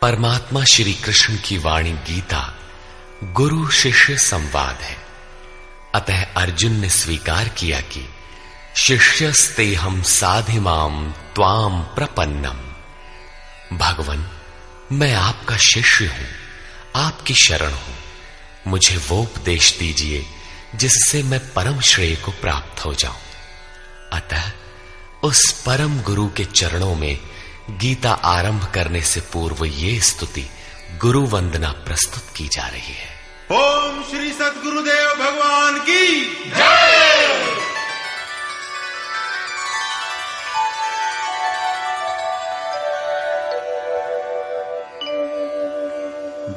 परमात्मा श्री कृष्ण की वाणी गीता गुरु शिष्य संवाद है। अतः अर्जुन ने स्वीकार किया कि शिष्यस्तेहं साधिमाम त्वाम प्रपन्नम। भगवन, मैं आपका शिष्य हूं, आपकी शरण हूं। मुझे वो उपदेश दीजिए जिससे मैं परम श्रेय को प्राप्त हो जाऊं। अतः उस परम गुरु के चरणों में गीता आरंभ करने से पूर्व ये स्तुति गुरु वंदना प्रस्तुत की जा रही है। ओम श्री सद्गुरुदेव भगवान की जय।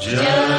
जय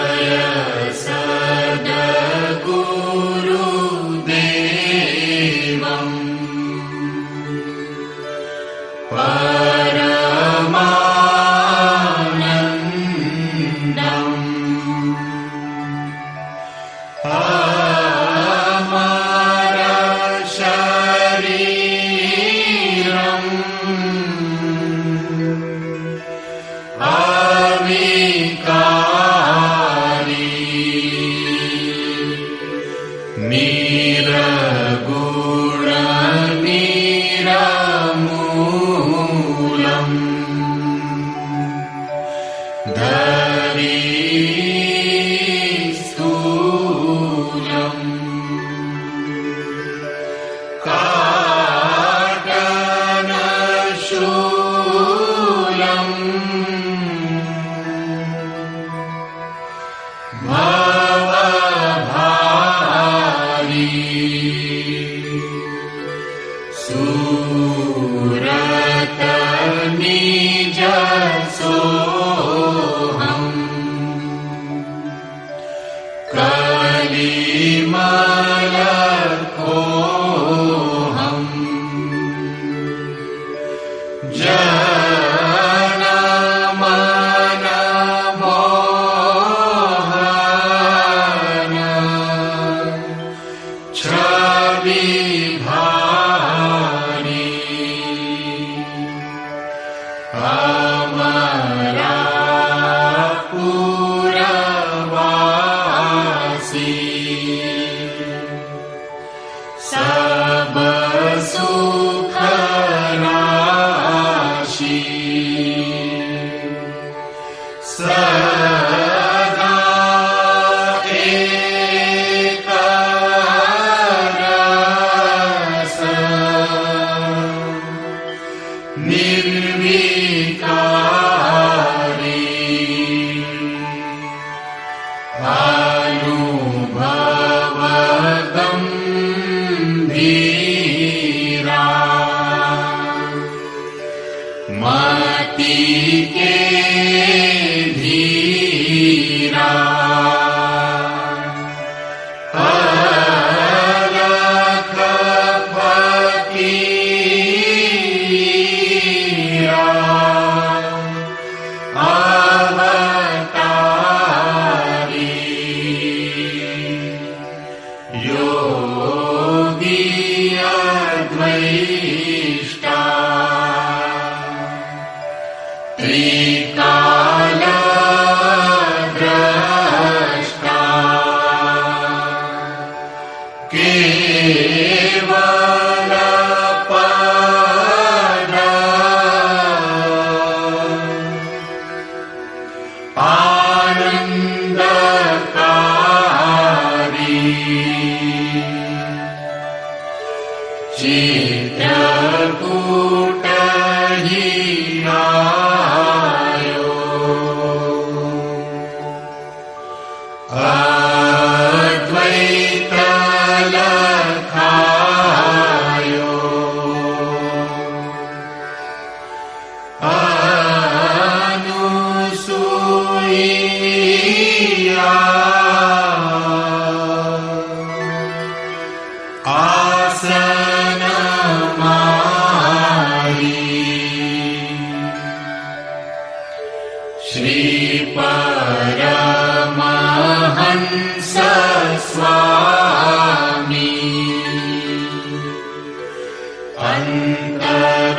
अंतर्यामी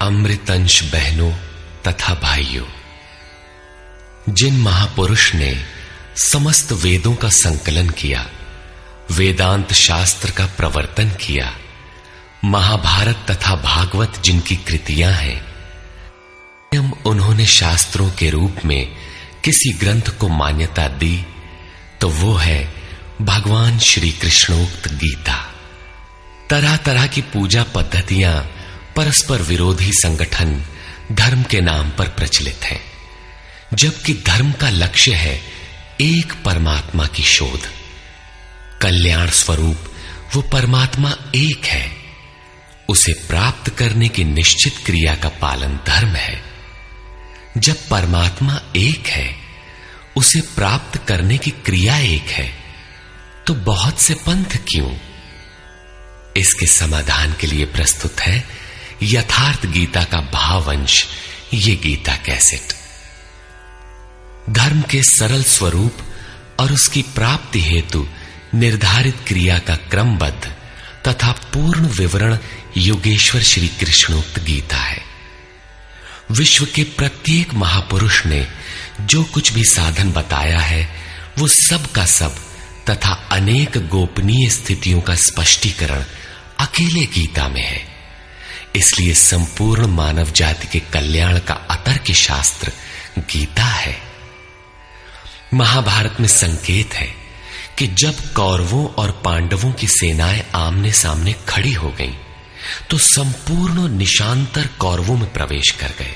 अमृतंश बहनों तथा भाइयों, जिन महापुरुष ने समस्त वेदों का संकलन किया, वेदांत शास्त्र का प्रवर्तन किया, महाभारत तथा भागवत जिनकी कृतियां हैं, उन्होंने शास्त्रों के रूप में किसी ग्रंथ को मान्यता दी तो वो है भगवान श्री कृष्णोक्त गीता। तरह तरह की पूजा पद्धतियां, परस्पर विरोधी संगठन धर्म के नाम पर प्रचलित हैं, जबकि धर्म का लक्ष्य है एक परमात्मा की शोध। कल्याण स्वरूप वो परमात्मा एक है, उसे प्राप्त करने की निश्चित क्रिया का पालन धर्म है। जब परमात्मा एक है, उसे प्राप्त करने की क्रिया एक है, तो बहुत से पंथ क्यों? इसके समाधान के लिए प्रस्तुत है यथार्थ गीता का भावंश, ये गीता कैसेट। धर्म के सरल स्वरूप और उसकी प्राप्ति हेतु निर्धारित क्रिया का क्रमबद्ध तथा पूर्ण विवरण योगेश्वर श्री कृष्णोक्त गीता है। विश्व के प्रत्येक महापुरुष ने जो कुछ भी साधन बताया है वो सब का सब तथा अनेक गोपनीय स्थितियों का स्पष्टीकरण अकेले गीता में है। इसलिए संपूर्ण मानव जाति के कल्याण का अतर्क शास्त्र गीता है। महाभारत में संकेत है कि जब कौरवों और पांडवों की सेनाएं आमने सामने खड़ी हो गईं, तो संपूर्ण निशांतर कौरवों में प्रवेश कर गए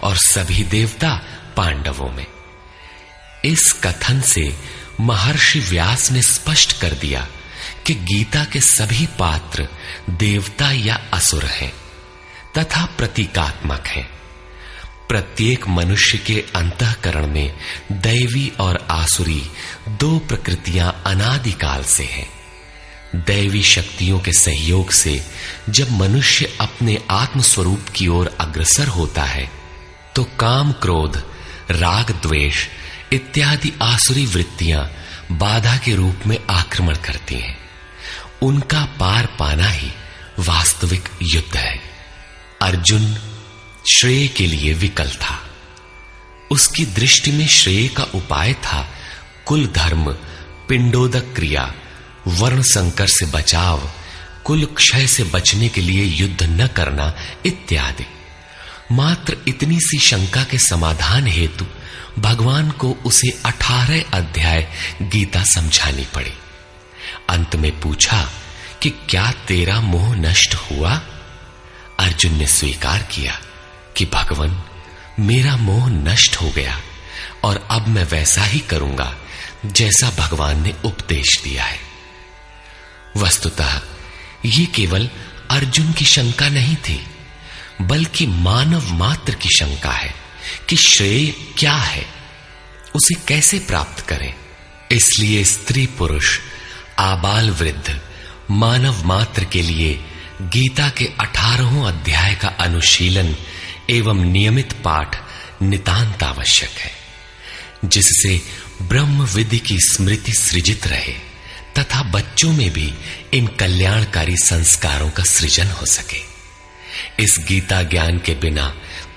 और सभी देवता पांडवों में। इस कथन से महर्षि व्यास ने स्पष्ट कर दिया कि गीता के सभी पात्र देवता या असुर हैं तथा प्रतीकात्मक हैं। प्रत्येक मनुष्य के अंतःकरण में दैवी और आसुरी दो प्रकृतियां अनादिकाल से हैं। दैवी शक्तियों के सहयोग से जब मनुष्य अपने आत्म स्वरूप की ओर अग्रसर होता है तो काम, क्रोध, राग, द्वेष इत्यादि आसुरी वृत्तियां बाधा के रूप में आक्रमण करती हैं। उनका पार पाना ही वास्तविक युद्ध है। अर्जुन श्रेय के लिए विकल था। उसकी दृष्टि में श्रेय का उपाय था कुल धर्म, पिंडोदक क्रिया, वर्ण संकर से बचाव, कुल क्षय से बचने के लिए युद्ध न करना इत्यादि। मात्र इतनी सी शंका के समाधान हेतु भगवान को उसे 18 अध्याय गीता समझानी पड़ी। अंत में पूछा कि क्या तेरा मोह नष्ट हुआ? अर्जुन ने स्वीकार किया कि भगवान, मेरा मोह नष्ट हो गया और अब मैं वैसा ही करूंगा जैसा भगवान ने उपदेश दिया है। वस्तुतः ये केवल अर्जुन की शंका नहीं थी, बल्कि मानव मात्र की शंका है कि श्रेय क्या है, उसे कैसे प्राप्त करें। इसलिए स्त्री पुरुष, आबाल वृद्ध, मानव मात्र के लिए गीता के 18 अध्याय का अनुशीलन एवं नियमित पाठ नितांत आवश्यक है, जिससे ब्रह्म विधि की स्मृति सृजित रहे तथा बच्चों में भी इन कल्याणकारी संस्कारों का सृजन हो सके। इस गीता ज्ञान के बिना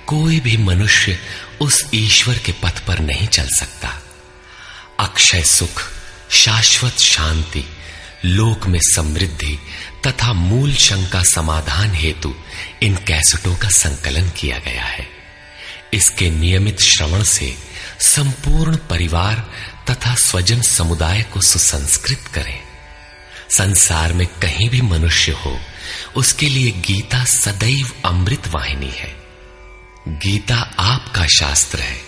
कोई भी मनुष्य उस ईश्वर के पथ पर नहीं चल सकता। अक्षय सुख, शाश्वत शांति, लोक में समृद्धि तथा मूल शंका समाधान हेतु इन कैसेटों का संकलन किया गया है। इसके नियमित श्रवण से संपूर्ण परिवार तथा स्वजन समुदाय को सुसंस्कृत करें। संसार में कहीं भी मनुष्य हो, उसके लिए गीता सदैव अमृत वाहिनी है। गीता आपका शास्त्र है।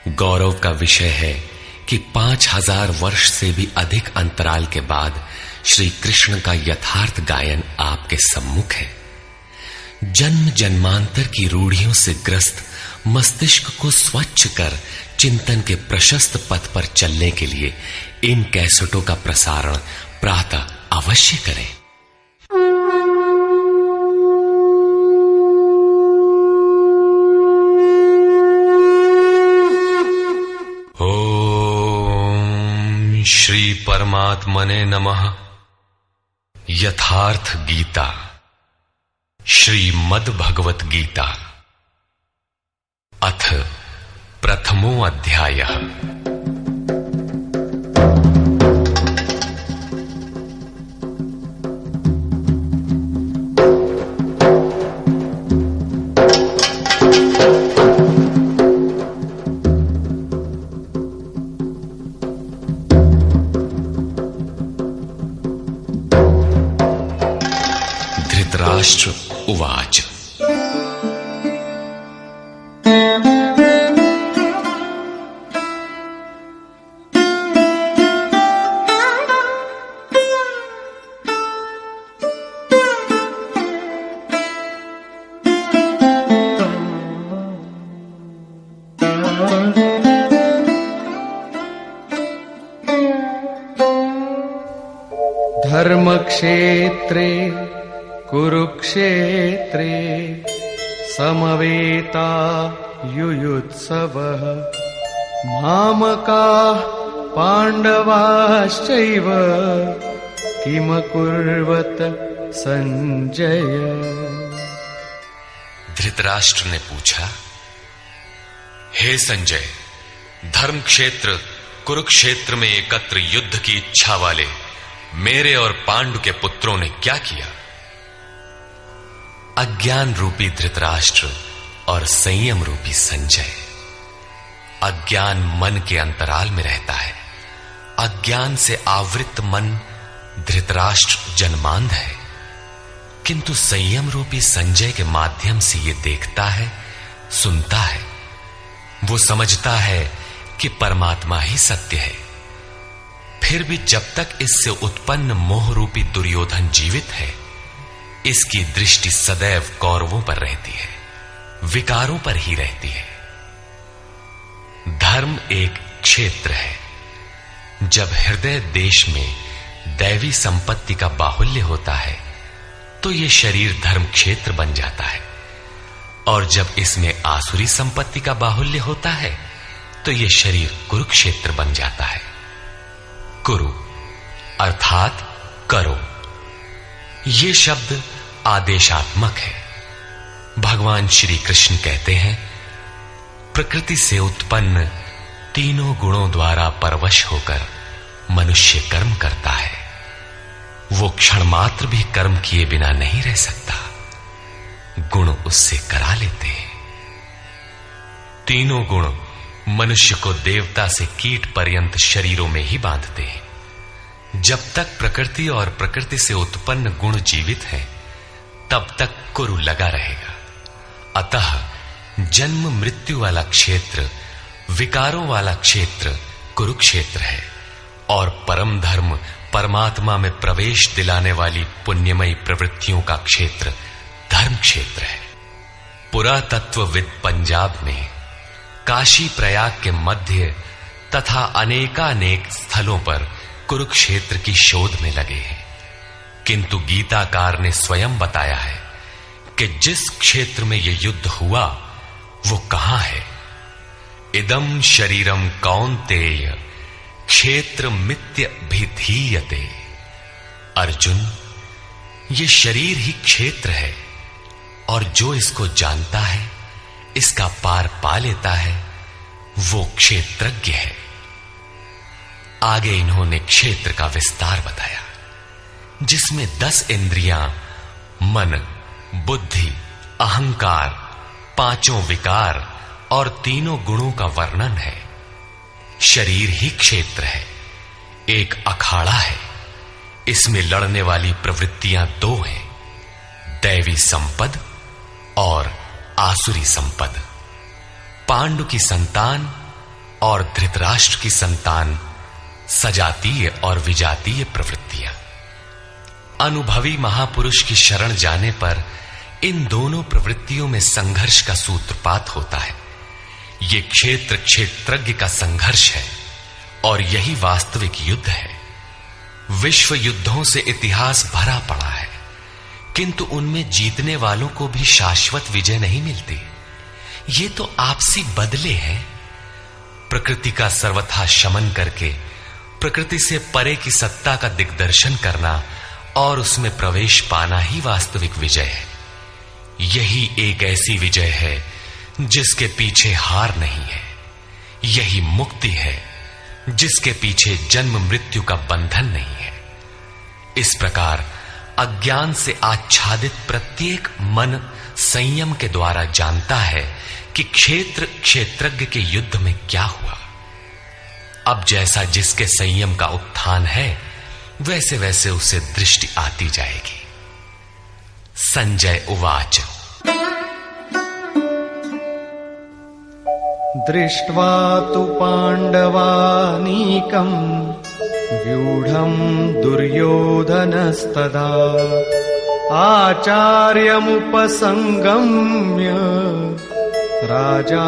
गौरव का विषय है कि 5000 वर्ष से भी अधिक अंतराल के बाद श्री कृष्ण का यथार्थ गायन आपके सम्मुख है। जन्म जन्मांतर की रूढ़ियों से ग्रस्त मस्तिष्क को स्वच्छ कर चिंतन के प्रशस्त पथ पर चलने के लिए इन कैसेटों का प्रसारण प्रातः अवश्य करें। ओम श्री परमात्मने नमः। यथार्थ गीता, श्रीमद् भगवत गीता, अथ प्रथमो अध्यायः। धृतराष्ट्र उवाच। धर्मक्षेत्रे कुरुक्षेत्रे समवेता युयुत्सवः मामकाः पाण्डवाश्चैव किमकुर्वत संजय। धृतराष्ट्र ने पूछा, हे संजय, धर्म क्षेत्र कुरुक्षेत्र में एकत्र युद्ध की इच्छा वाले मेरे और पांडु के पुत्रों ने क्या किया? अज्ञान रूपी धृतराष्ट्र और संयम रूपी संजय। अज्ञान मन के अंतराल में रहता है। अज्ञान से आवृत मन धृतराष्ट्र जन्मांध है, किंतु संयम रूपी संजय के माध्यम से यह देखता है, सुनता है। वो समझता है कि परमात्मा ही सत्य है। फिर भी जब तक इससे उत्पन्न मोह रूपी दुर्योधन जीवित है, इसकी दृष्टि सदैव कौरवों पर रहती है, विकारों पर ही रहती है। धर्म एक क्षेत्र है। जब हृदय देश में दैवी संपत्ति का बाहुल्य होता है तो यह शरीर धर्म क्षेत्र बन जाता है, और जब इसमें आसुरी संपत्ति का बाहुल्य होता है तो यह शरीर कुरुक्षेत्र बन जाता है। कुरु अर्थात करो। यह शब्द आदेशात्मक है। भगवान श्री कृष्ण कहते हैं, प्रकृति से उत्पन्न तीनों गुणों द्वारा परवश होकर मनुष्य कर्म करता है। वो क्षण मात्र भी कर्म किए बिना नहीं रह सकता। गुण उससे करा लेते हैं। तीनों गुण मनुष्य को देवता से कीट पर्यंत शरीरों में ही बांधते हैं। जब तक प्रकृति और प्रकृति से उत्पन्न गुण जीवित हैं, तब तक कुरु लगा रहेगा। अतः जन्म मृत्यु वाला क्षेत्र, विकारों वाला क्षेत्र कुरुक्षेत्र है, और परम धर्म परमात्मा में प्रवेश दिलाने वाली पुण्यमयी प्रवृत्तियों का क्षेत्र धर्म क्षेत्र है। पुरातत्वविद पंजाब में काशी प्रयाग के मध्य तथा अनेकानेक स्थलों पर कुरुक्षेत्र की शोध में लगे हैं, किंतु गीताकार ने स्वयं बताया है कि जिस क्षेत्र में यह युद्ध हुआ वो कहां है। इदम शरीरम कौन्तेय क्षेत्र मित्य भिधीयते। अर्जुन, ये शरीर ही क्षेत्र है, और जो इसको जानता है, इसका पार पा लेता है, वो क्षेत्रज्ञ है। आगे इन्होंने क्षेत्र का विस्तार बताया, जिसमें 10 इंद्रियां, मन, बुद्धि, अहंकार, 5 विकार और 3 गुणों का वर्णन है। शरीर ही क्षेत्र है, एक अखाड़ा है। इसमें लड़ने वाली प्रवृत्तियां 2 हैं, दैवी संपद और आसुरी संपद। पांडु की संतान और धृतराष्ट्र की संतान सजातीय और विजातीय प्रवृत्तियां। अनुभवी महापुरुष की शरण जाने पर इन दोनों प्रवृत्तियों में संघर्ष का सूत्रपात होता है। यह क्षेत्र क्षेत्रज्ञ का संघर्ष है, और यही वास्तविक युद्ध है। विश्व युद्धों से इतिहास भरा पड़ा है, किंतु उनमें जीतने वालों को भी शाश्वत विजय नहीं मिलती। ये तो आपसी बदले हैं। प्रकृति का सर्वथा शमन करके प्रकृति से परे की सत्ता का दिग्दर्शन करना और उसमें प्रवेश पाना ही वास्तविक विजय है। यही एक ऐसी विजय है जिसके पीछे हार नहीं है। यही मुक्ति है जिसके पीछे जन्म मृत्यु का बंधन नहीं है। इस प्रकार अज्ञान से आच्छादित प्रत्येक मन संयम के द्वारा जानता है कि क्षेत्र क्षेत्रज्ञ के युद्ध में क्या हुआ। अब जैसा जिसके संयम का उत्थान है, वैसे वैसे उसे दृष्टि आती जाएगी। संजय उवाच। दृष्ट्वा तु पाण्डवानीकम् व्यूढम् दुर्योधनस्तदा आचार्यमुपसंगम्य राजा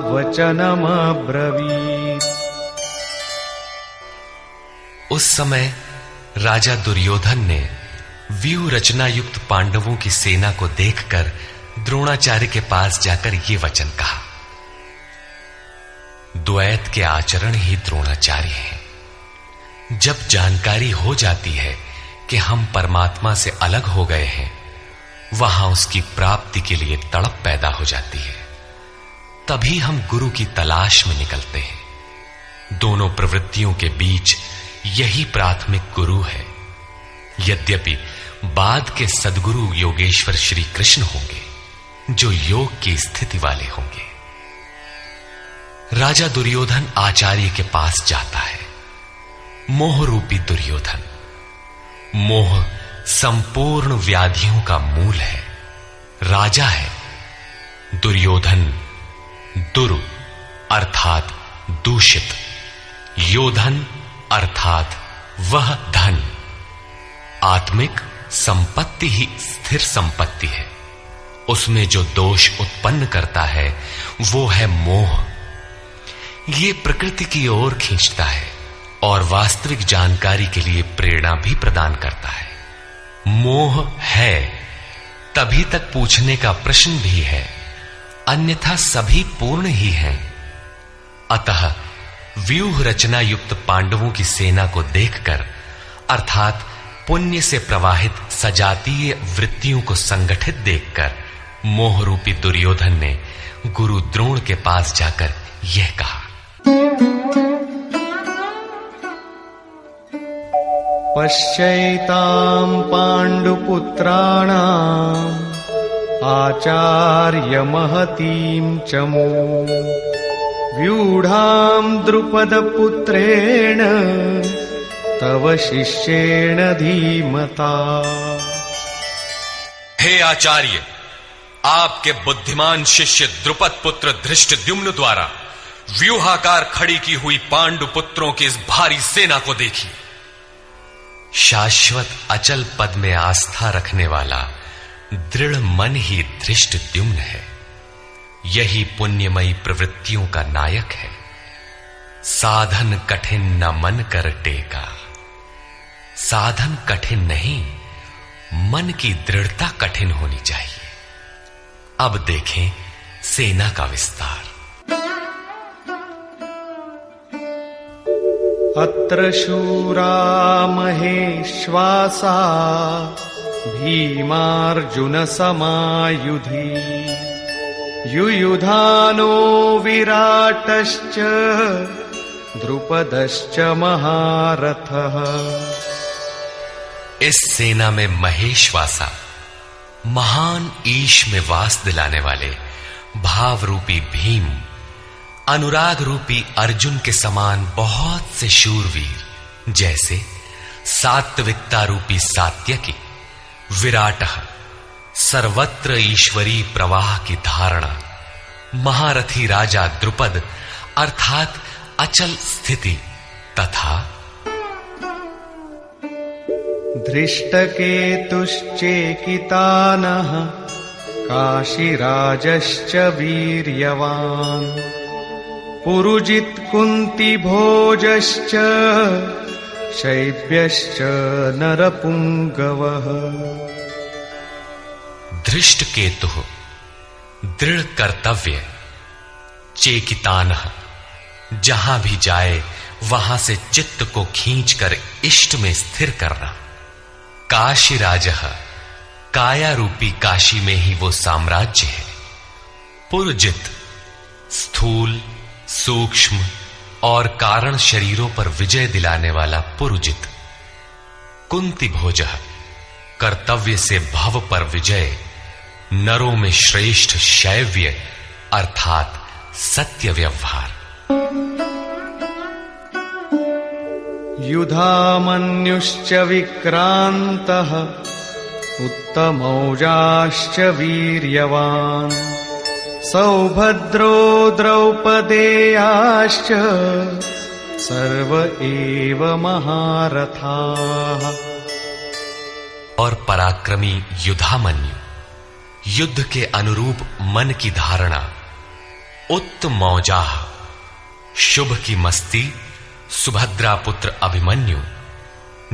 वचनमब्रवीत्। उस समय राजा दुर्योधन ने व्यूह रचना युक्त पांडवों की सेना को देखकर द्रोणाचार्य के पास जाकर ये वचन कहा। द्वैत के आचरण ही द्रोणाचार्य हैं। जब जानकारी हो जाती है कि हम परमात्मा से अलग हो गए हैं, वहां उसकी प्राप्ति के लिए तड़प पैदा हो जाती है। तभी हम गुरु की तलाश में निकलते हैं। दोनों प्रवृत्तियों के बीच यही प्राथमिक गुरु है। यद्यपि बाद के सद्गुरु योगेश्वर श्री कृष्ण होंगे, जो योग की स्थिति वाले होंगे। राजा दुर्योधन आचार्य के पास जाता है। मोह रूपी दुर्योधन। मोह संपूर्ण व्याधियों का मूल है। राजा है। दुर्योधन दुरु अर्थात दूषित, योधन अर्थात वह धन। आत्मिक संपत्ति ही स्थिर संपत्ति है। उसमें जो दोष उत्पन्न करता है वो है मोह। ये प्रकृति की ओर खींचता है और वास्तविक जानकारी के लिए प्रेरणा भी प्रदान करता है। मोह है तभी तक पूछने का प्रश्न भी है, अन्यथा सभी पूर्ण ही हैं। अतः व्यूह रचना युक्त पांडवों की सेना को देखकर, अर्थात पुण्य से प्रवाहित सजातीय वृत्तियों को संगठित देखकर, मोह रूपी दुर्योधन ने गुरु द्रोण के पास जाकर यह कहा। पश्यैतां पांडुपुत्राणां आचार्य महतीं चमू व्यूढ़ां द्रुपदपुत्रेण तव शिष्येण धीमता। हे आचार्य, आपके बुद्धिमान शिष्य द्रुपद पुत्र धृष्टद्युम्न द्वारा व्यूहाकार खड़ी की हुई पांडु पुत्रों की इस भारी सेना को देखिए। शाश्वत अचल पद में आस्था रखने वाला दृढ़ मन ही धृष्टद्युम्न है। यही पुण्यमयी प्रवृत्तियों का नायक है। साधन कठिन न मन कर टेका। साधन कठिन नहीं, मन की दृढ़ता कठिन होनी चाहिए। अब देखें सेना का विस्तार। अत्र शूरा महेश्वासा भीमार्जुन समायुधि युयुधानो विराटश्च द्रुपदश्च महारथः। इस सेना में महेश्वासा, महान ईश में वास दिलाने वाले भाव रूपी भीम, अनुराग रूपी अर्जुन के समान बहुत से शूरवीर, जैसे सात्विकता रूपी सात्यकी, विराटः सर्वत्र ईश्वरी प्रवाह की धारणा, महारथी राजा द्रुपद अर्थात अचल स्थिति, तथा धृष्टकेतुश्चेकितानः काशीराजश्च वीर्यवान् पुरुजित् कुन्तिभोजश्च शैब्यश्च नरपुंगवः। धृष्टकेतु दृढ़ कर्तव्य, चेकितानः जहां भी जाए वहां से चित्त को खींचकर इष्ट में स्थिर करना, काशीराजः काया रूपी काशी में ही वो साम्राज्य है, पुरुजित स्थूल सूक्ष्म और कारण शरीरों पर विजय दिलाने वाला पुरुजित, कुंती भोजः कर्तव्य से भव पर विजय, नरों में श्रेष्ठ शैव्य अर्थात सत्य व्यवहार। युधामन्युश्च विक्रान्तः उत्तमौजाश्च वीर्यवान् सौभद्रो द्रौपदेयाश्च सर्व एव महारथाः। और पराक्रमी युधामन्यु, युद्ध के अनुरूप मन की धारणा, उत्तमौजाः शुभ की मस्ती, सुभद्रा पुत्र अभिमन्यु।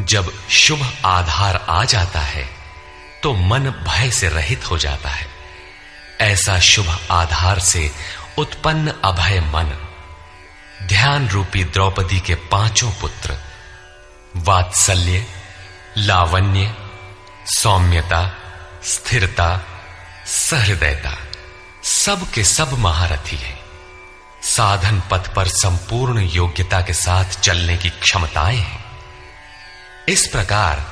जब शुभ आधार आ जाता है तो मन भय से रहित हो जाता है। ऐसा शुभ आधार से उत्पन्न अभय मन, ध्यान रूपी द्रौपदी के पांचों पुत्र वात्सल्य, लावण्य, सौम्यता, स्थिरता, सहृदयता, सब के सब महारथी हैं। साधन पथ पर संपूर्ण योग्यता के साथ चलने की क्षमताएं हैं। इस प्रकार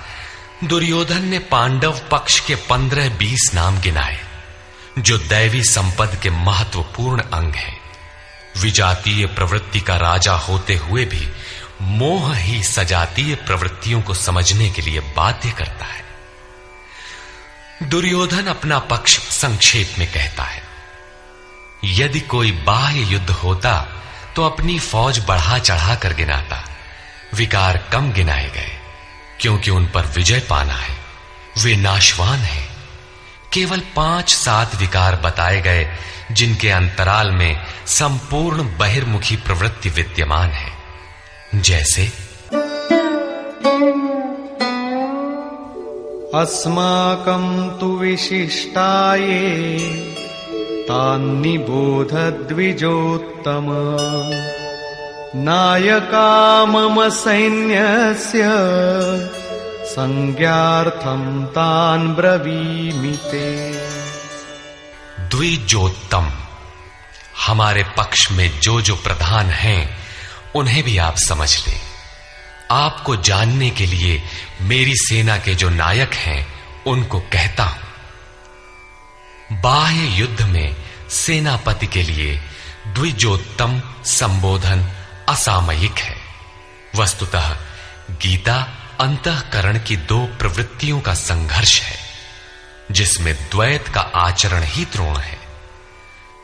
दुर्योधन ने पांडव पक्ष के 15-20 नाम गिनाए, जो दैवी संपद के महत्वपूर्ण अंग हैं। विजातीय प्रवृत्ति का राजा होते हुए भी मोह ही सजातीय प्रवृत्तियों को समझने के लिए बाध्य करता है। दुर्योधन अपना पक्ष संक्षेप में कहता है, यदि कोई बाह्य युद्ध होता तो अपनी फौज बढ़ा चढ़ा कर गिनाता। विकार कम गिनाए गए, क्योंकि उन पर विजय पाना है। वे नाशवान हैं। केवल 5-7 विकार बताए गए, जिनके अंतराल में संपूर्ण बहिर्मुखी प्रवृत्ति विद्यमान है। जैसे अस्माकं तु विशिष्टाये तान्निबोध द्विजोत्तम नायका मम सैन्यस्य संज्ञार्थं तान् ब्रवीमि ते। द्विजोत्तम, हमारे पक्ष में जो जो प्रधान हैं उन्हें भी आप समझ लें। आपको जानने के लिए मेरी सेना के जो नायक हैं उनको कहता हूं। बाह्य युद्ध में सेनापति के लिए द्विजोत्तम संबोधन असामयिक है। वस्तुतः गीता अंतःकरण की 2 प्रवृत्तियों का संघर्ष है, जिसमें द्वैत का आचरण ही द्रोण है।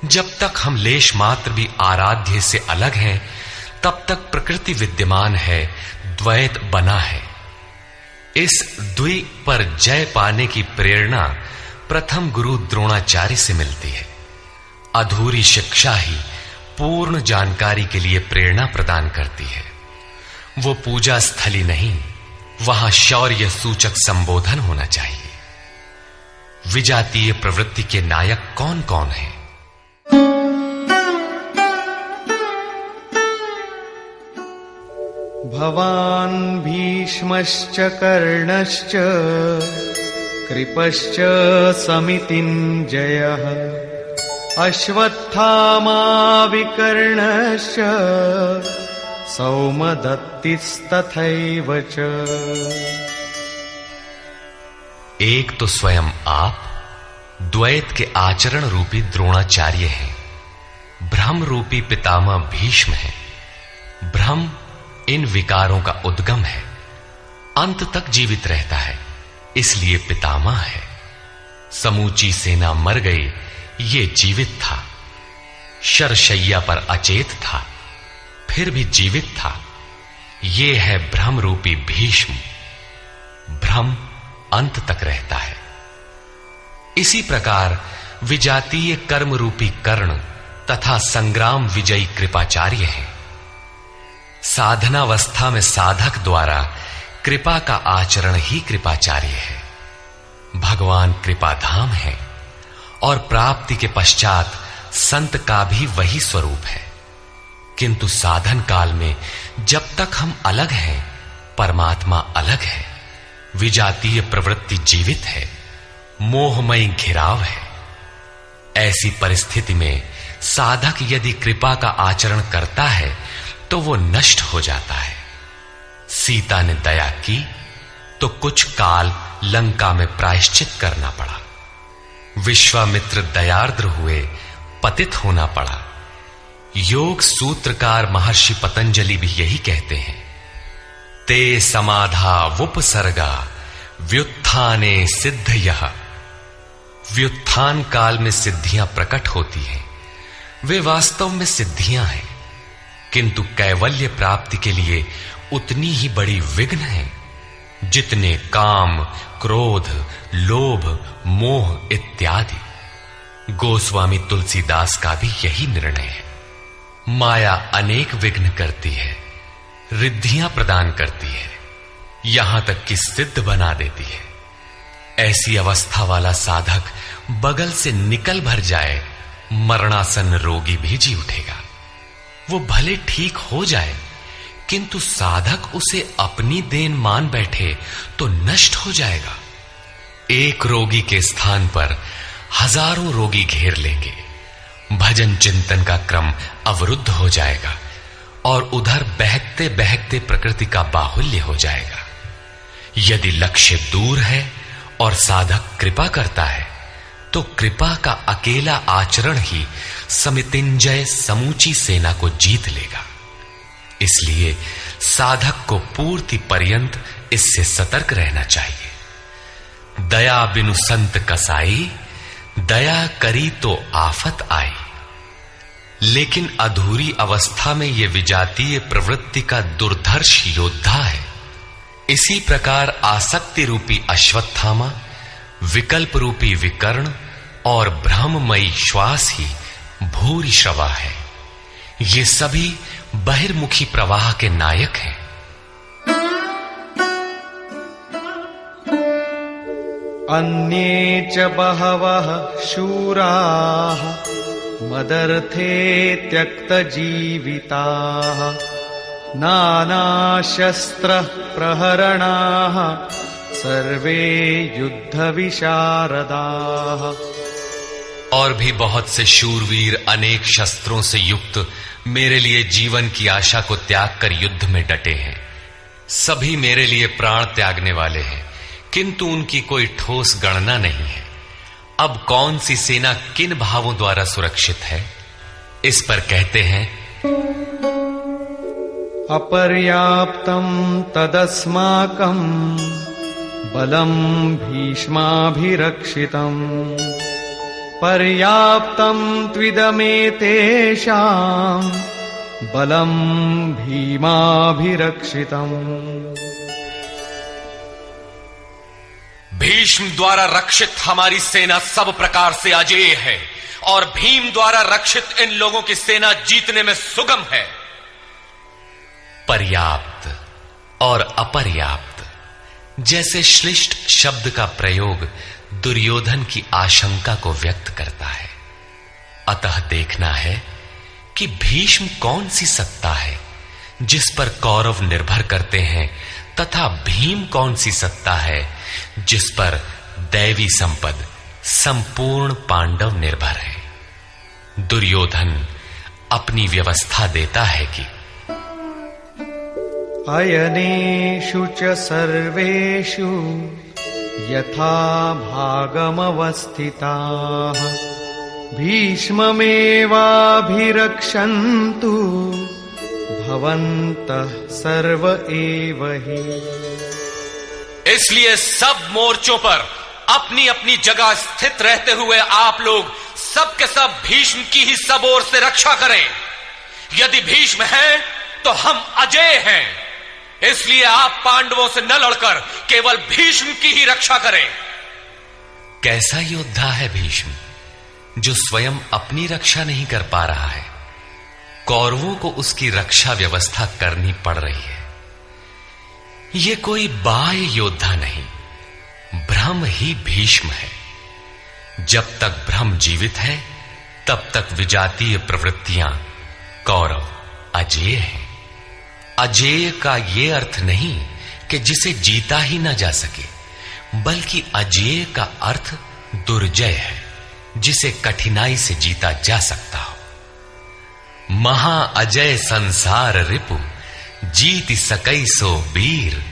जब तक हम लेश मात्र भी आराध्य से अलग हैं, तब तक प्रकृति विद्यमान है, द्वैत बना है। इस द्वि पर जय पाने की प्रेरणा प्रथम गुरु द्रोणाचार्य से मिलती है। अधूरी शिक्षा ही पूर्ण जानकारी के लिए प्रेरणा प्रदान करती है। वो पूजा स्थली नहीं, वहां शौर्य सूचक संबोधन होना चाहिए। विजातीय प्रवृत्ति के नायक कौन कौन हैं? भवान् भीष्मश्च कर्णश्च कृपश्च समितिञ्जयः अश्वत्थामा विकर्णश्च सौमदत्तिस्तथैव च। एक तो स्वयं आप द्वैत के आचरण रूपी द्रोणाचार्य हैं। भ्रम रूपी पितामह भीष्म है। भ्रम इन विकारों का उद्गम है, अंत तक जीवित रहता है, इसलिए पितामह है। समूची सेना मर गई, ये जीवित था। शरशैया पर अचेत था, फिर भी जीवित था। ये है भ्रम रूपी भीष्म। भ्रम अंत तक रहता है। इसी प्रकार विजातीय कर्म रूपी कर्ण तथा संग्राम विजयी कृपाचार्य हैं। साधनावस्था में साधक द्वारा कृपा का आचरण ही कृपाचार्य है। भगवान कृपाधाम है और प्राप्ति के पश्चात संत का भी वही स्वरूप है। किंतु साधन काल में जब तक हम अलग हैं, परमात्मा अलग है। विजातीय प्रवृत्ति जीवित है, मोहमयी घिराव है। ऐसी परिस्थिति में साधक यदि कृपा का आचरण करता है तो वो नष्ट हो जाता है। सीता ने दया की तो कुछ काल लंका में प्रायश्चित करना पड़ा। विश्वामित्र दयार्द्र हुए, पतित होना पड़ा। योग सूत्रकार महर्षि पतंजलि भी यही कहते हैं, ते समाधा वुपसर्गा व्युत्थाने सिद्धयः। व्युत्थान काल में सिद्धियां प्रकट होती हैं, वे वास्तव में सिद्धियां हैं, किंतु कैवल्य प्राप्ति के लिए उतनी ही बड़ी विघ्न है जितने काम, क्रोध, लोभ, मोह इत्यादि। गोस्वामी तुलसीदास का भी यही निर्णय है। माया अनेक विघ्न करती है, रिद्धियां प्रदान करती है, यहां तक कि सिद्ध बना देती है। ऐसी अवस्था वाला साधक बगल से निकल भर जाए, मरणासन रोगी भी जी उठेगा। वो भले ठीक हो जाए, किंतु साधक उसे अपनी देन मान बैठे तो नष्ट हो जाएगा। एक रोगी के स्थान पर हजारों रोगी घेर लेंगे। भजन चिंतन का क्रम अवरुद्ध हो जाएगा और उधर बहकते बहकते प्रकृति का बाहुल्य हो जाएगा। यदि लक्ष्य दूर है और साधक कृपा करता है तो कृपा का अकेला आचरण ही समितिंजय समूची सेना को जीत लेगा। इसलिए साधक को पूर्ति पर्यंत इससे सतर्क रहना चाहिए। दया बिनु संत कसाई, दया करी तो आफत आई। लेकिन अधूरी अवस्था में यह विजातीय प्रवृत्ति का दुर्धर्ष योद्धा है। इसी प्रकार आसक्ति रूपी अश्वत्थामा, विकल्प रूपी विकर्ण और भ्रममयी श्वास ही भूरि श्रवा है। ये सभी बहिर्मुखी प्रवाह के नायक हैं। अन्ये च बहवः शूराः मदर्थे त्यक्तजीविताः नानाशस्त्र प्रहरणाः सर्वे युद्धविशारदाः। और भी बहुत से शूरवीर अनेक शस्त्रों से युक्त मेरे लिए जीवन की आशा को त्याग कर युद्ध में डटे हैं। सभी मेरे लिए प्राण त्यागने वाले हैं, किंतु उनकी कोई ठोस गणना नहीं है। अब कौन सी सेना किन भावों द्वारा सुरक्षित है, इस पर कहते हैं अपर्याप्तं तदस्माकं बलं भीष्माभिरक्षितम् पर्याप्तं त्विदमेतेषां बलं भीमाभिरक्षितम्। भीष्म द्वारा रक्षित हमारी सेना सब प्रकार से अजेय है और भीम द्वारा रक्षित इन लोगों की सेना जीतने में सुगम है। पर्याप्त और अपर्याप्त जैसे श्लिष्ट शब्द का प्रयोग दुर्योधन की आशंका को व्यक्त करता है। अतः देखना है कि भीष्म कौन सी सत्ता है जिस पर कौरव निर्भर करते हैं, तथा भीम कौन सी सत्ता है जिस पर दैवी संपद संपूर्ण पांडव निर्भर है। दुर्योधन अपनी व्यवस्था देता है कि अयनेषु च सर्वेषु यथा भागमवस्थिताः भीष्ममेवाभिरक्षन्तु भवन्तः सर्व एव हि। इसलिए सब मोर्चों पर अपनी अपनी जगह स्थित रहते हुए आप लोग सब के सब भीष्म की ही सब ओर से रक्षा करें। यदि भीष्म है तो हम अजेय हैं, इसलिए आप पांडवों से न लड़कर केवल भीष्म की ही रक्षा करें। कैसा योद्धा है भीष्म, जो स्वयं अपनी रक्षा नहीं कर पा रहा है, कौरवों को उसकी रक्षा व्यवस्था करनी पड़ रही है। ये कोई बाह्य योद्धा नहीं, ब्रह्म ही भीष्म है। जब तक ब्रह्म जीवित है तब तक विजातीय प्रवृत्तियां कौरव अजेय हैं। अजेय का यह अर्थ नहीं कि जिसे जीता ही न जा सके, बल्कि अजेय का अर्थ दुर्जय है, जिसे कठिनाई से जीता जा सकता हो। महा अजय संसार रिपु जीति सकई सो वीर।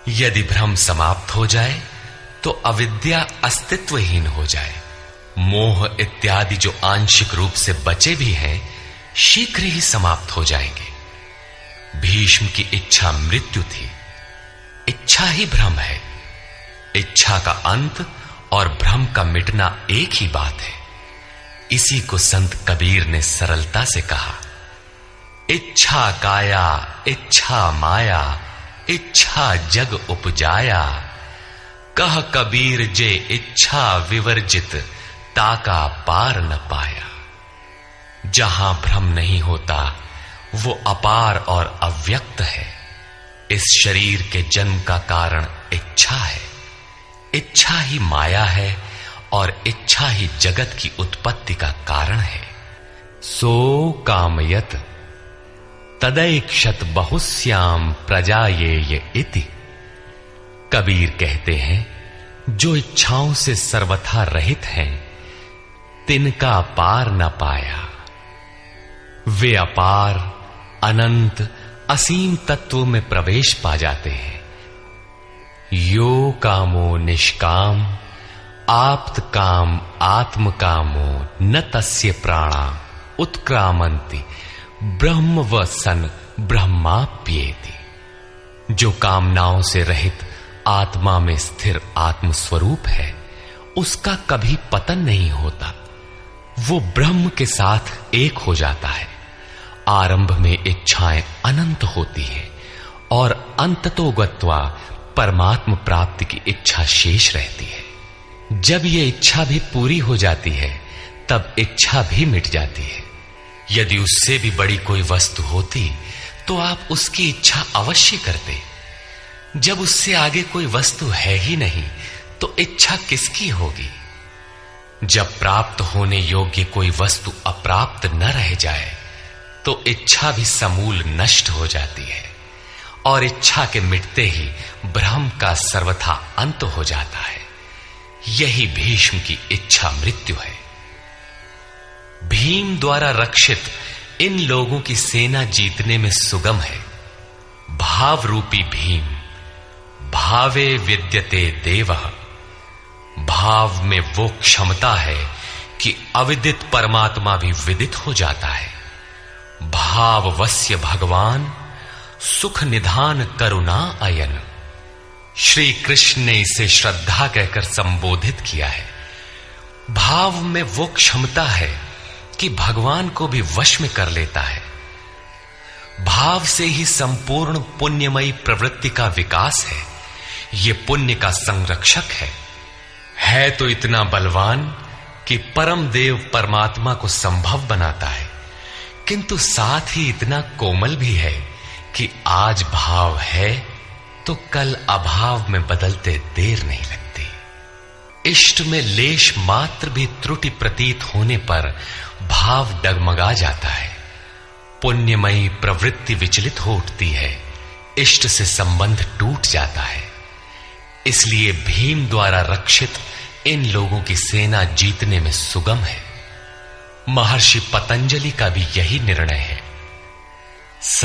यदि भ्रम समाप्त हो जाए तो अविद्या अस्तित्वहीन हो जाए। मोह इत्यादि जो आंशिक रूप से बचे भी हैं, शीघ्र ही समाप्त हो जाएंगे। भीष्म की इच्छा मृत्यु थी, इच्छा ही भ्रम है। इच्छा का अंत और भ्रम का मिटना एक ही बात है। इसी को संत कबीर ने सरलता से कहा, इच्छा काया इच्छा माया इच्छा जग उपजाया। कह कबीर जे इच्छा विवर्जित ताका पार न पाया। जहां भ्रम नहीं होता वो अपार और अव्यक्त है। इस शरीर के जन्म का कारण इच्छा है, इच्छा ही माया है और इच्छा ही जगत की उत्पत्ति का कारण है। सो कामयत तदैक्षत बहुश्याम प्रजायेय इति। कबीर कहते हैं, जो इच्छाओं से सर्वथा रहित हैं, तिनका पार न पाया। वे अपार, अनंत, असीम तत्व में प्रवेश पा जाते हैं। यो कामो निष्काम, आप्त काम आत्म कामो, न तस्य प्राणा उत्क्रामंति, ब्रह्म व सन ब्रह्माप्येति। जो कामनाओं से रहित आत्मा में स्थिर आत्म स्वरूप है, उसका कभी पतन नहीं होता। वो ब्रह्म के साथ एक हो जाता है। आरंभ में इच्छाएं अनंत होती हैं और अंततो गत्वा परमात्म प्राप्ति की इच्छा शेष रहती है। जब ये इच्छा भी पूरी हो जाती है, तब इच्छा भी मिट जाती है। यदि उससे भी बड़ी कोई वस्तु होती तो आप उसकी इच्छा अवश्य करते। जब उससे आगे कोई वस्तु है ही नहीं, तो इच्छा किसकी होगी? जब प्राप्त होने योग्य कोई वस्तु अप्राप्त न रह जाए, तो इच्छा भी समूल नष्ट हो जाती है और इच्छा के मिटते ही ब्रह्म का सर्वथा अंत हो जाता है। यही भीष्म की इच्छा मृत्यु है। भीम द्वारा रक्षित इन लोगों की सेना जीतने में सुगम है। भाव रूपी भीम, भावे विद्यते देवः। भाव में वो क्षमता है कि अविदित परमात्मा भी विदित हो जाता है। भाववस्य भगवान, सुख निधान करुणा अयन। श्री कृष्ण ने इसे श्रद्धा कहकर संबोधित किया है। भाव में वो क्षमता है कि भगवान को भी वश में कर लेता है। भाव से ही संपूर्ण पुण्यमयी प्रवृत्ति का विकास है। ये पुण्य का संरक्षक है तो इतना बलवान कि परम देव परमात्मा को संभव बनाता है, किंतु साथ ही इतना कोमल भी है कि आज भाव है तो कल अभाव में बदलते देर नहीं लगती। इष्ट में लेश मात्र भी त्रुटि प्रतीत होने पर भाव डगमगा जाता है। पुण्यमयी प्रवृत्ति विचलित हो उठती है, इष्ट से संबंध टूट जाता है। इसलिए भीम द्वारा रक्षित इन लोगों की सेना जीतने में सुगम है। महर्षि पतंजलि का भी यही निर्णय है। स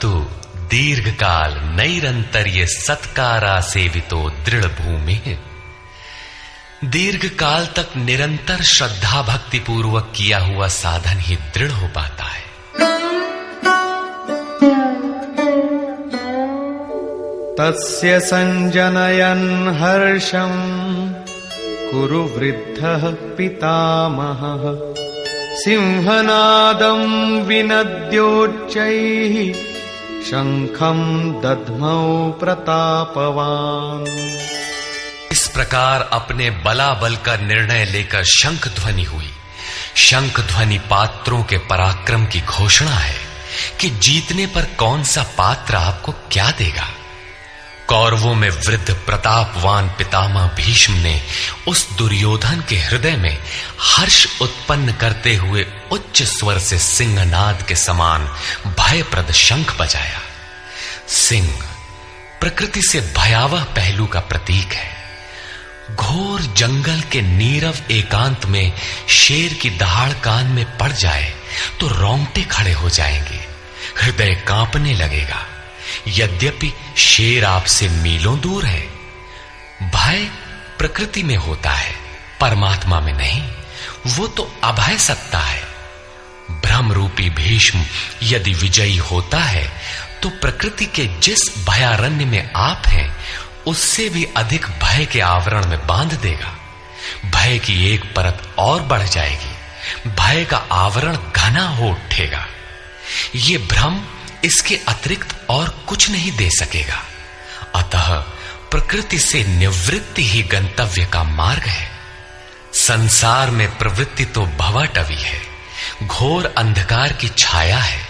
तु दीर्घकाल नैरंतर्य सत्कारा सेवितो दृढ़ भूमि। दीर्घ काल तक निरंतर श्रद्धा भक्ति पूर्वक किया हुआ साधन ही दृढ़ हो पाता है। तस्य संजनयन् हर्षं कुरु वृद्धः पितामहः। सिंहनादं विनद्योच्चैः शंखं दध्मौ प्रतापवान्। इस प्रकार अपने बलाबल का निर्णय लेकर शंख ध्वनि हुई। शंख ध्वनि पात्रों के पराक्रम की घोषणा है कि जीतने पर कौन सा पात्र आपको क्या देगा। कौरवों में वृद्ध प्रतापवान पितामह भीष्म ने उस दुर्योधन के हृदय में हर्ष उत्पन्न करते हुए उच्च स्वर से सिंहनाद के समान भयप्रद शंख बजाया। सिंह प्रकृति से भयावह पहलू का प्रतीक है। घोर जंगल के नीरव एकांत में शेर की दहाड़ कान में पड़ जाए तो रोंगटे खड़े हो जाएंगे, हृदय कांपने लगेगा। यद्यपि शेर आपसे मीलों दूर है। भय प्रकृति में होता है, परमात्मा में नहीं। वो तो अभय सत्ता है। ब्रह्म रूपी भीष्म यदि विजयी होता है तो प्रकृति के जिस भयारण्य में आप हैं उससे भी अधिक भय के आवरण में बांध देगा। भय की एक परत और बढ़ जाएगी, भय का आवरण घना हो उठेगा। ये भ्रम इसके अतिरिक्त और कुछ नहीं दे सकेगा। अतः प्रकृति से निवृत्ति ही गंतव्य का मार्ग है। संसार में प्रवृत्ति तो भवाटवी है, घोर अंधकार की छाया है।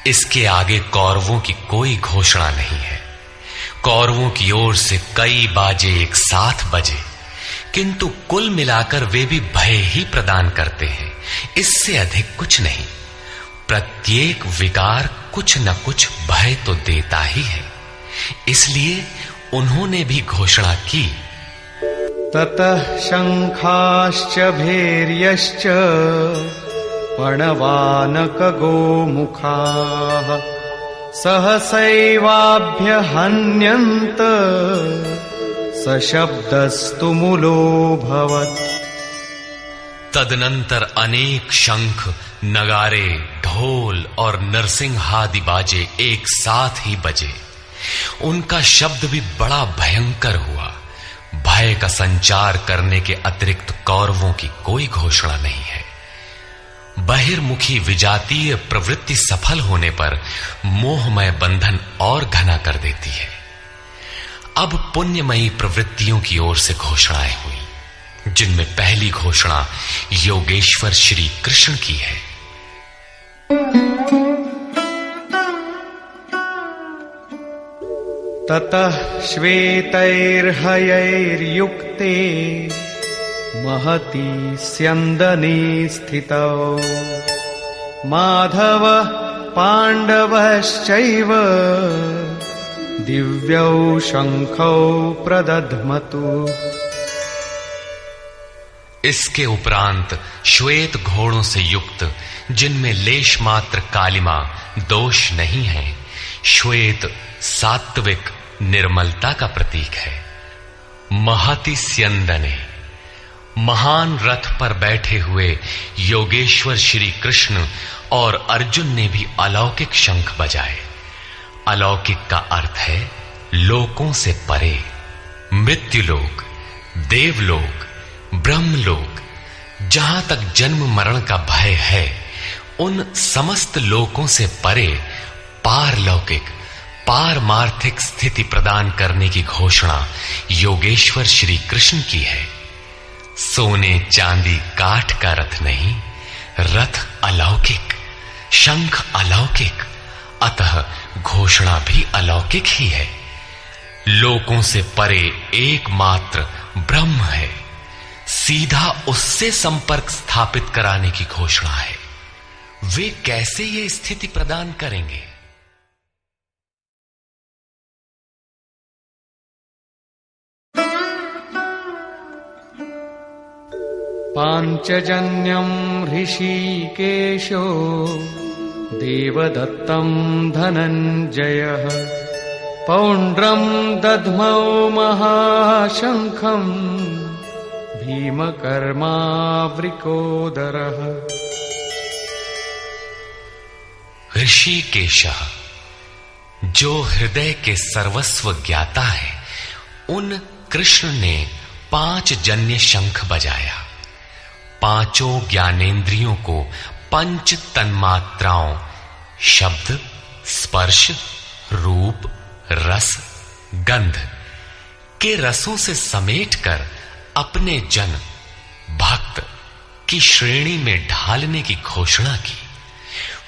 इसके आगे कौरवों की कोई घोषणा नहीं है। कौरवों की ओर से कई बाजे एक साथ बजे, किंतु कुल मिलाकर वे भी भय ही प्रदान करते हैं, इससे अधिक कुछ नहीं। प्रत्येक विकार कुछ न कुछ भय तो देता ही है। इसलिए उन्होंने भी घोषणा की, ततः शङ्खाश्च भैर्यश्च पणवानकगोमुखाः सहसैवाभ्यहन्यन्त सशब्दस्तु मूलोऽभवत्। तदनंतर अनेक शंख, नगारे, ढोल और नरसिंहादि बाजे एक साथ ही बजे। उनका शब्द भी बड़ा भयंकर हुआ। भय का संचार करने के अतिरिक्त कौरवों की कोई घोषणा नहीं है। बहिर्मुखी विजातीय प्रवृत्ति सफल होने पर मोहमय बंधन और घना कर देती है। अब पुण्यमयी प्रवृत्तियों की ओर से घोषणाएं हुई, जिनमें पहली घोषणा योगेश्वर श्री कृष्ण की है। ततः श्वेतैर्हयैर्युक्ते महती स्यन्दने स्थितौ माधव पाण्डवश्चैव दिव्यौ शंखौ प्रदध्मतु। इसके उपरांत श्वेत घोड़ों से युक्त, जिनमें लेश मात्र कालिमा दोष नहीं है, श्वेत सात्विक निर्मलता का प्रतीक है। महति स्यन्दने, महान रथ पर बैठे हुए योगेश्वर श्री कृष्ण और अर्जुन ने भी अलौकिक शंख बजाए। अलौकिक का अर्थ है लोकों से परे। मृत्युलोक, देवलोक, ब्रह्मलोक, जहां तक जन्म मरण का भय है, उन समस्त लोकों से परे पारलौकिक, पारमार्थिक स्थिति प्रदान करने की घोषणा योगेश्वर श्री कृष्ण की है। सोने चांदी काठ का रथ नहीं, रथ अलौकिक, शंख अलौकिक, अतः घोषणा भी अलौकिक ही है। लोकों से परे एकमात्र ब्रह्म है, सीधा उससे संपर्क स्थापित कराने की घोषणा है। वे कैसे ये स्थिति प्रदान करेंगे? पांचजन्यं ऋषिकेशो देवदत्तं धनञ्जयः पौण्ड्रं दध्मौ महाशंखं भीमकर्मावृकोदरः। ऋषिकेशः, जो हृदय के सर्वस्व ज्ञाता है, उन कृष्ण ने 5 जन्य शंख बजाया। पांचों ज्ञानेंद्रियों को पंच तन्मात्राओं शब्द, स्पर्श, रूप, रस, गंध के रसों से समेटकर अपने जन भक्त की श्रेणी में ढालने की घोषणा की।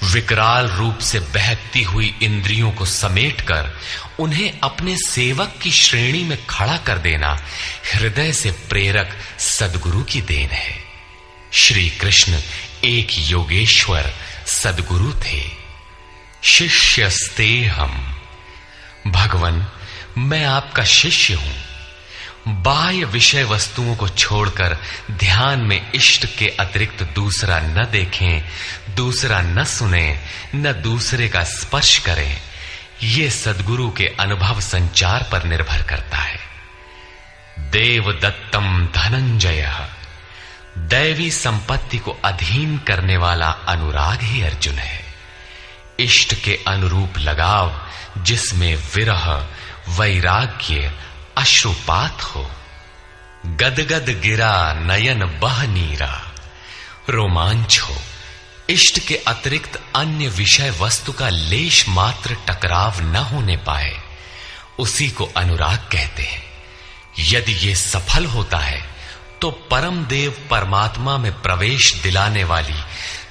विकराल रूप से बहकती हुई इंद्रियों को समेटकर उन्हें अपने सेवक की श्रेणी में खड़ा कर देना हृदय से प्रेरक सद्गुरु की देन है। श्री कृष्ण एक योगेश्वर सद्गुरु थे। शिष्यस्तेहम्, भगवन मैं आपका शिष्य हूं। बाह्य विषय वस्तुओं को छोड़कर ध्यान में इष्ट के अतिरिक्त दूसरा न देखें, दूसरा न सुने, न दूसरे का स्पर्श करें। ये सद्गुरु के अनुभव संचार पर निर्भर करता है। देवदत्तम धनंजय, दैवी संपत्ति को अधीन करने वाला अनुराग ही अर्जुन है। इष्ट के अनुरूप लगाव, जिसमें विरह, वैराग्य, अश्रुपात हो। गदगद गिरा नयन बह नीरा, रोमांच हो। इष्ट के अतिरिक्त अन्य विषय वस्तु का लेश मात्र टकराव न होने पाए, उसी को अनुराग कहते हैं। यदि ये सफल होता है तो परम देव परमात्मा में प्रवेश दिलाने वाली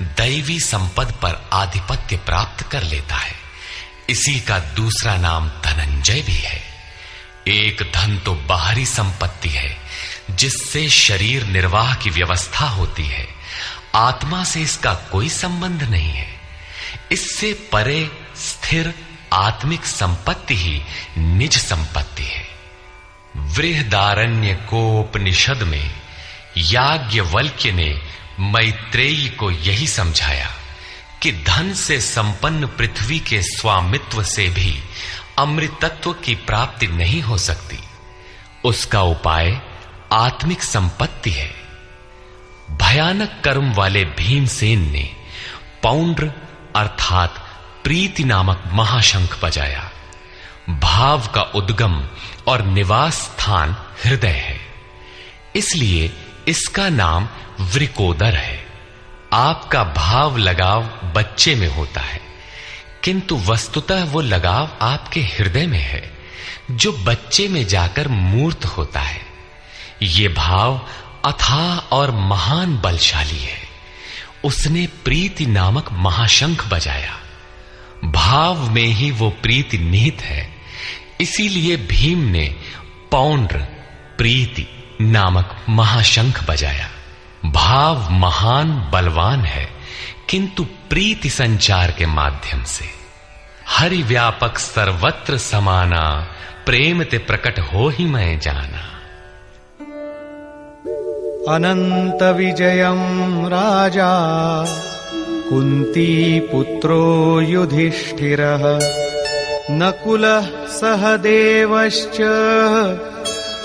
दैवी संपद पर आधिपत्य प्राप्त कर लेता है। इसी का दूसरा नाम धनंजय भी है। एक धन तो बाहरी संपत्ति है, जिससे शरीर निर्वाह की व्यवस्था होती है। आत्मा से इसका कोई संबंध नहीं है। इससे परे स्थिर आत्मिक संपत्ति ही निज संपत्ति है। बृहदारण्यकोपनिषद में याज्ञवल्क्य ने मैत्रेयी को यही समझाया कि धन से संपन्न पृथ्वी के स्वामित्व से भी अमृतत्व की प्राप्ति नहीं हो सकती। उसका उपाय आत्मिक संपत्ति है। भयानक कर्म वाले भीमसेन ने पौंड्र अर्थात प्रीति नामक महाशंख बजाया। भाव का उद्गम और निवास स्थान हृदय है, इसलिए इसका नाम वृकोदर है। आपका भाव लगाव बच्चे में होता है, किंतु वस्तुतः वो लगाव आपके हृदय में है, जो बच्चे में जाकर मूर्त होता है। ये भाव अथाह और महान बलशाली है। उसने प्रीति नामक महाशंख बजाया। भाव में ही वो प्रीति निहित है, इसीलिए भीम ने पौंड्र प्रीति नामक महाशंख बजाया। भाव महान बलवान है, किंतु प्रीति संचार के माध्यम से। हरि व्यापक सर्वत्र समाना, प्रेम ते प्रकट हो ही मैं जाना। अनंत विजयम राजा कुंती पुत्रो युधिष्ठिरः नकुलः सहदेवश्च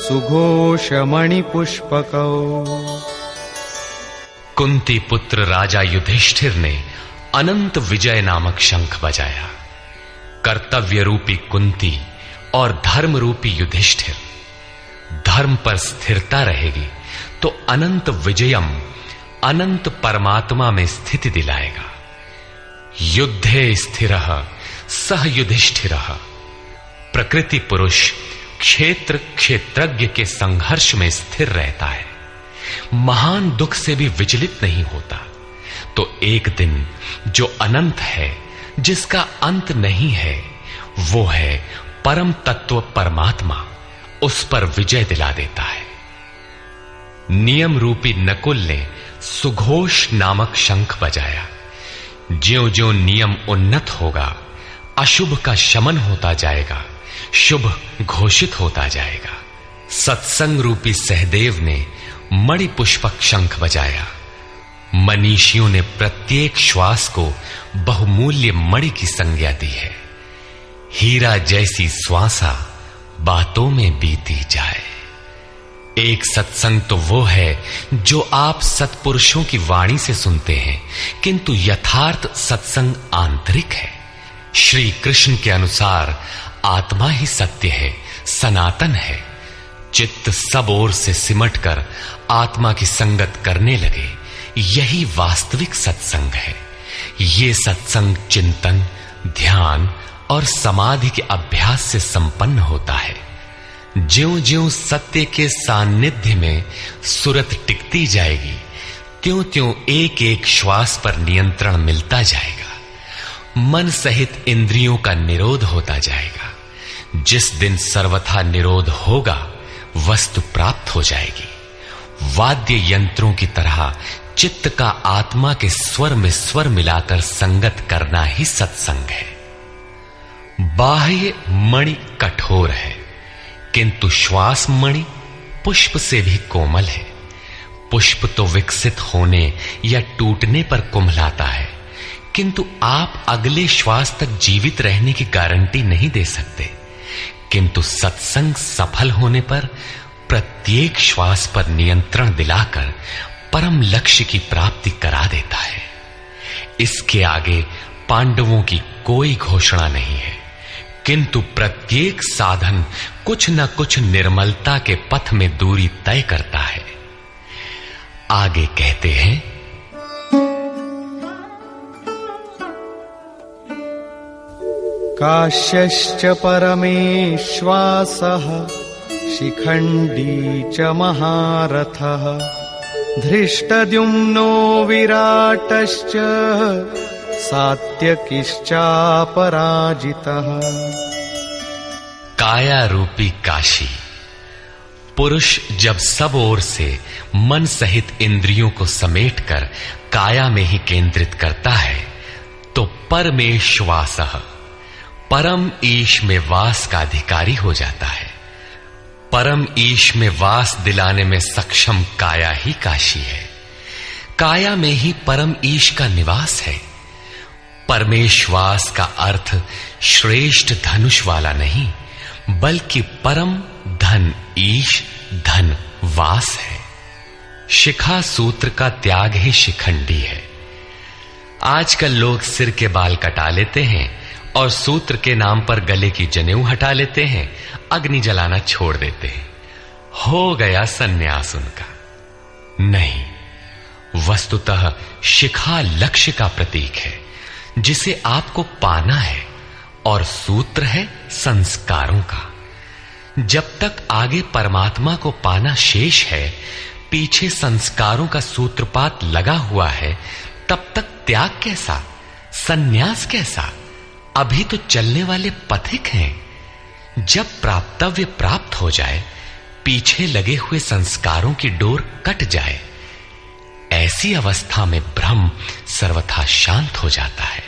सुघोषमणिपुष्पकौ। कुंती पुत्र राजा युधिष्ठिर ने अनंत विजय नामक शंख बजाया। कर्तव्य रूपी कुंती और धर्म रूपी युधिष्ठिर। धर्म पर स्थिरता रहेगी तो अनंत विजयम अनंत परमात्मा में स्थिति दिलाएगा। युद्धे स्थिरः सह युधिष्ठिरः। प्रकृति पुरुष क्षेत्र क्षेत्रज्ञ के संघर्ष में स्थिर रहता है, महान दुख से भी विचलित नहीं होता। तो एक दिन जो अनंत है, जिसका अंत नहीं है, वो है परम तत्व परमात्मा, उस पर विजय दिला देता है। नियम रूपी नकुल ने सुघोष नामक शंख बजाया। ज्यों ज्यों नियम उन्नत होगा, अशुभ का शमन होता जाएगा, शुभ घोषित होता जाएगा। सत्संग रूपी सहदेव ने मणिपुष्पक शंख बजाया। मनीषियों ने प्रत्येक श्वास को बहुमूल्य मणि की संज्ञा दी है। हीरा जैसी श्वासा बातों में बीती जाए। एक सत्संग तो वो है जो आप सत्पुरुषों की वाणी से सुनते हैं, किंतु यथार्थ सत्संग आंतरिक है। श्री कृष्ण के अनुसार आत्मा ही सत्य है, सनातन है। चित्त सब ओर से सिमटकर आत्मा की संगत करने लगे, यही वास्तविक सत्संग है। ये सत्संग चिंतन, ध्यान और समाधि के अभ्यास से संपन्न होता है। ज्यों-ज्यों सत्य के सान्निध्य में सुरत टिकती जाएगी, त्यों-त्यों एक-एक श्वास पर नियंत्रण मिलता जाएगा। मन सहित इंद्रियों का निरोध होता जाएगा। जिस दिन सर्वथा निरोध होगा, वस्तु प्राप्त हो जाएगी। वाद्य यंत्रों की तरह चित्त का आत्मा के स्वर में स्वर मिलाकर संगत करना ही सत्संग है। बाह्य मणि कठोर है, किंतु श्वास मणि पुष्प से भी कोमल है। पुष्प तो विकसित होने या टूटने पर कुम्हलाता है, किंतु आप अगले श्वास तक जीवित रहने की गारंटी नहीं दे सकते। किंतु सत्संग सफल होने पर प्रत्येक श्वास पर नियंत्रण दिलाकर परम लक्ष्य की प्राप्ति करा देता है। इसके आगे पांडवों की कोई घोषणा नहीं है, किंतु प्रत्येक साधन कुछ न कुछ निर्मलता के पथ में दूरी तय करता है। आगे कहते हैं, काश्यश्च परमेश्वासः शिखण्डी च महारथः धृष्टद्युम्नो विराटश्च सात्यकिश्चापराजितः। काया रूपी काशी। पुरुष जब सब ओर से मन सहित इंद्रियों को समेटकर काया में ही केंद्रित करता है, तो परमेश्वासः परम ईश में वास का अधिकारी हो जाता है। परम ईश में वास दिलाने में सक्षम काया ही काशी है। काया में ही परम ईश का निवास है। परमेश्वास का अर्थ श्रेष्ठ धनुष वाला नहीं, बल्कि परम धन ईश धन वास है। शिखा सूत्र का त्याग ही शिखंडी है। आजकल लोग सिर के बाल कटा लेते हैं और सूत्र के नाम पर गले की जनेऊ हटा लेते हैं, अग्नि जलाना छोड़ देते हैं। हो गया सन्यास उनका। नहीं, वस्तुतः शिखा लक्ष्य का प्रतीक है जिसे आपको पाना है, और सूत्र है संस्कारों का। जब तक आगे परमात्मा को पाना शेष है, पीछे संस्कारों का सूत्रपात लगा हुआ है, तब तक त्याग कैसा, सन्यास कैसा? अभी तो चलने वाले पथिक हैं। जब प्राप्तव्य प्राप्त हो जाए, पीछे लगे हुए संस्कारों की डोर कट जाए, ऐसी अवस्था में ब्रह्म सर्वथा शांत हो जाता है।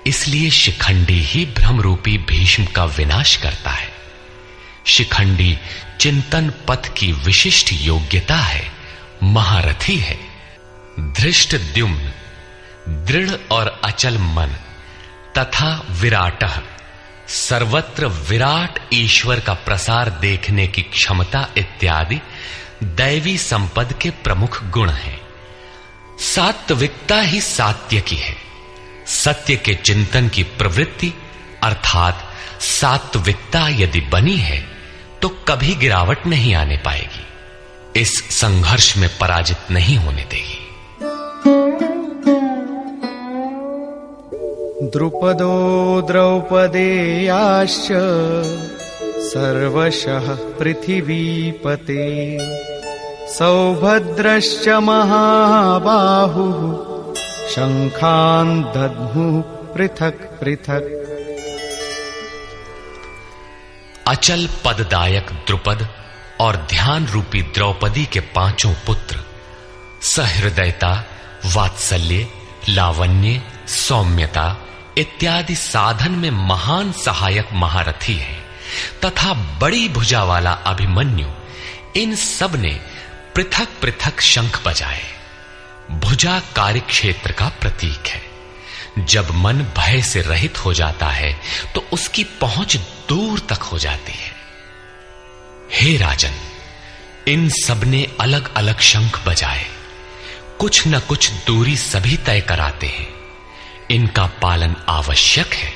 इसलिए शिखंडी ही ब्रह्म रूपी भीष्म का विनाश करता है। शिखंडी चिंतन पथ की विशिष्ट योग्यता है, महारथी है। धृष्टद्युम्न दृढ़ और अचल मन तथा विराटः सर्वत्र विराट ईश्वर का प्रसार देखने की क्षमता इत्यादि दैवी संपद के प्रमुख गुण हैं। सात्विकता ही सात्य की है। सत्य के चिंतन की प्रवृत्ति अर्थात सात्विकता यदि बनी है तो कभी गिरावट नहीं आने पाएगी। इस संघर्ष में पराजित नहीं होने देगी। द्रुपदो द्रौपदेयाश्च सर्वशः पृथिवीपते सौभद्रश्च महाबाहुः शंखान् दद्मुः पृथक् पृथक्। अचल पददायक द्रुपद और ध्यान रूपी द्रौपदी के पांचों पुत्र सहृदयता, वात्सल्य, लावण्य, सौम्यता इत्यादि साधन में महान सहायक महारथी हैं तथा बड़ी भुजा वाला अभिमन्यु, इन सब ने पृथक पृथक शंख बजाए। भुजा कार्यक्षेत्र का प्रतीक है। जब मन भय से रहित हो जाता है तो उसकी पहुंच दूर तक हो जाती है। हे राजन, इन सब ने अलग अलग शंख बजाए। कुछ न कुछ दूरी सभी तय कराते हैं। इनका पालन आवश्यक है,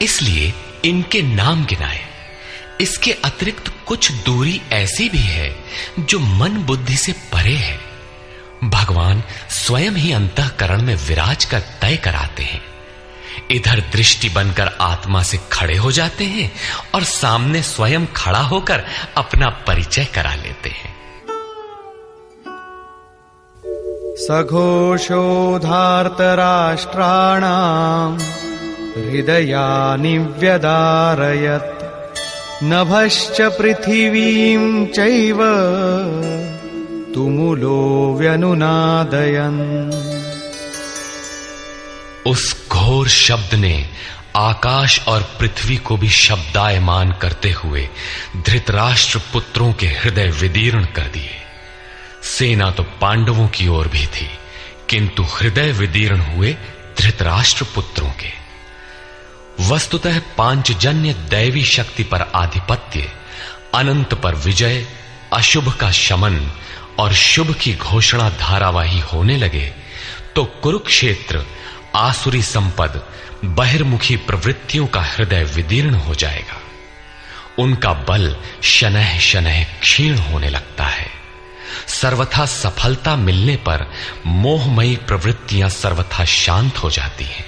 इसलिए इनके नाम गिनाए। इसके अतिरिक्त कुछ दूरी ऐसी भी है जो मन बुद्धि से परे है। भगवान स्वयं ही अंतःकरण में विराज कर तय कराते हैं। इधर दृष्टि बनकर आत्मा से खड़े हो जाते हैं और सामने स्वयं खड़ा होकर अपना परिचय करा लेते हैं। सघोषोधार्तराष्ट्राणाम् हृदयानि व्यदारयत् नभश्च पृथिवीं चैव तुमुलो व्यनुनादयन्। उस घोर शब्द ने आकाश और पृथ्वी को भी शब्दायमान करते हुए धृतराष्ट्र पुत्रों के हृदय विदीर्ण कर दिए। सेना तो पांडवों की ओर भी थी, किंतु हृदय विदीर्ण हुए धृतराष्ट्र पुत्रों के। वस्तुतः पांचजन्य दैवी शक्ति पर आधिपत्य, अनंत पर विजय, अशुभ का शमन और शुभ की घोषणा धारावाही होने लगे तो कुरुक्षेत्र आसुरी संपद, बहिर्मुखी प्रवृत्तियों का हृदय विदीर्ण हो जाएगा। उनका बल शनैः शनैः क्षीण होने लगता है। सर्वथा सफलता मिलने पर मोहमयी प्रवृत्तियां सर्वथा शांत हो जाती हैं।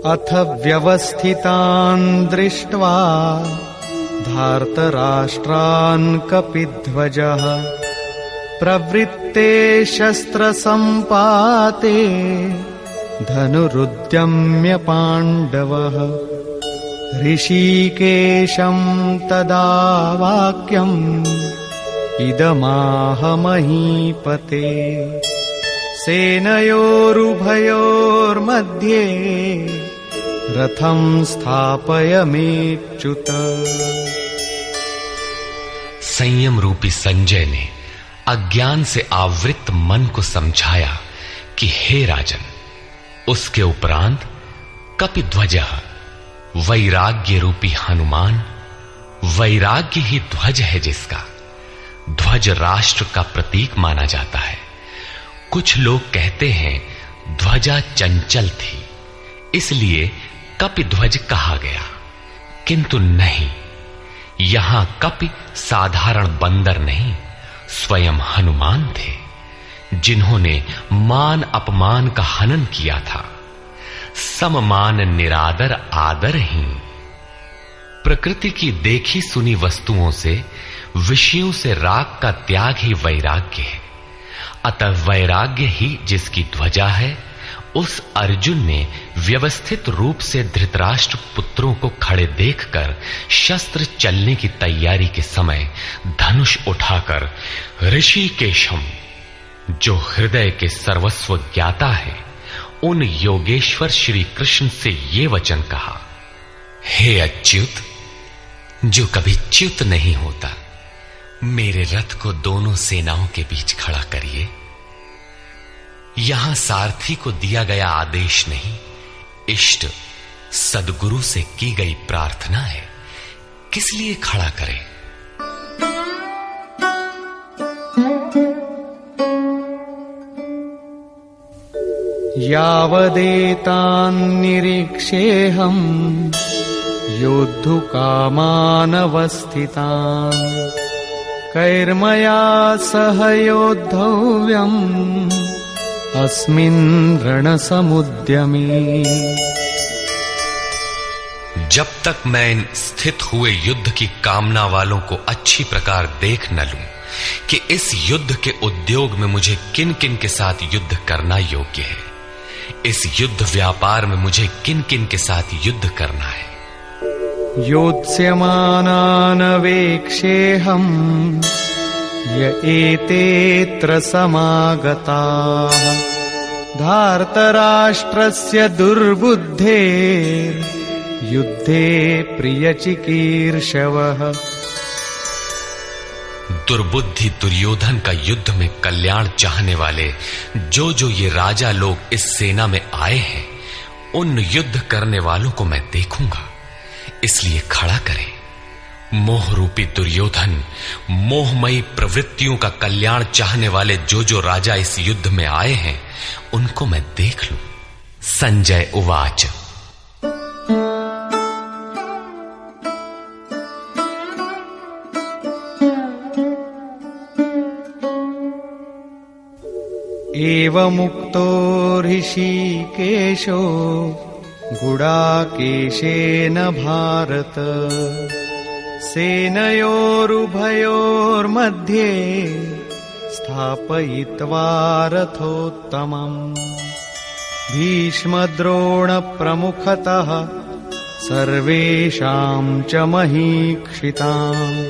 अथ व्यवस्थितान् दृष्ट्वा धार्तराष्ट्रान् कपिध्वजः प्रवृत्ते शस्त्रसम्पाते धनुरुद्यम्य पाण्डवः ऋषिकेशं तदा वाक्यम् इदमाह महीपते सेनयोरुभयोर्मध्ये युद्धयोर्मध्ये रथं स्थापयमेच्युत। संयम रूपी संजय ने अज्ञान से आवृत मन को समझाया कि हे राजन, उसके उपरांत कपिध्वजः वैराग्य रूपी हनुमान, वैराग्य ही ध्वज है जिसका, ध्वज राष्ट्र का प्रतीक माना जाता है। कुछ लोग कहते हैं ध्वजा चंचल थी, इसलिए कपिध्वज कहा गया, किंतु नहीं, यहां कपि साधारण बंदर नहीं, स्वयं हनुमान थे, जिन्होंने मान अपमान का हनन किया था। सममान निरादर आदरहीन। प्रकृति की देखी सुनी वस्तुओं से, विषयों से राग का त्याग ही वैराग्य है। अतः वैराग्य ही जिसकी ध्वजा है, उस अर्जुन ने व्यवस्थित रूप से धृतराष्ट्र पुत्रों को खड़े देखकर शस्त्र चलने की तैयारी के समय धनुष उठाकर ऋषिकेशम, जो हृदय के सर्वस्व ज्ञाता है, उन योगेश्वर श्री कृष्ण से ये वचन कहा, हे अच्युत, जो कभी च्युत नहीं होता, मेरे रथ को दोनों सेनाओं के बीच खड़ा करिए। यहां सारथी को दिया गया आदेश नहीं, इष्ट सदगुरु से की गई प्रार्थना है, किस लिए खड़ा करें? यावदेतान्निरीक्षेऽहम् योद्धुकामानवस्थितान् कैर्मया सह योद्धव्यम् अस्मिन् रणसमुद्यमे। जब तक मैं इन स्थित हुए युद्ध की कामना वालों को अच्छी प्रकार देख न लूं कि इस युद्ध के उद्योग में मुझे किन किन के साथ युद्ध करना योग्य है, इस युद्ध व्यापार में मुझे किन किन के साथ युद्ध करना है। योत्स्यमानानवेक्षेऽहम् य एतेऽत्र समागताः धार्तराष्ट्रस्य दुर्बुद्धेर्युद्धे प्रियचिकीर्षवः। दुर्बुद्धि दुर्योधन का युद्ध में कल्याण चाहने वाले जो ये राजा लोग इस सेना में आए हैं, उन युद्ध करने वालों को मैं देखूंगा, इसलिए खड़ा करें। मोह रूपी दुर्योधन, मोहमयी प्रवृत्तियों का कल्याण चाहने वाले जो राजा इस युद्ध में आए हैं, उनको मैं देख लूं। संजय उवाच, एवमुक्तो ऋषिकेशो गुडाकेशेन भारत सेनयोरुभयोर्मध्ये स्थापयित्वा रथोत्तमम् भीष्मद्रोणप्रमुखतः सर्वेषां च महीक्षिताम्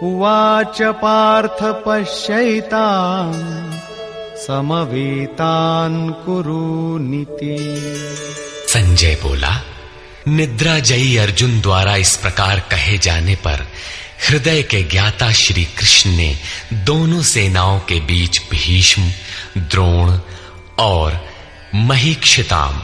उवाच पार्थ पश्यैतान् समवेतान् कुरुनीति। संजय बोला, निद्राजयी अर्जुन द्वारा इस प्रकार कहे जाने पर हृदय के ज्ञाता श्री कृष्ण ने दोनों सेनाओं के बीच भीष्म, द्रोण और महीक्षिताम,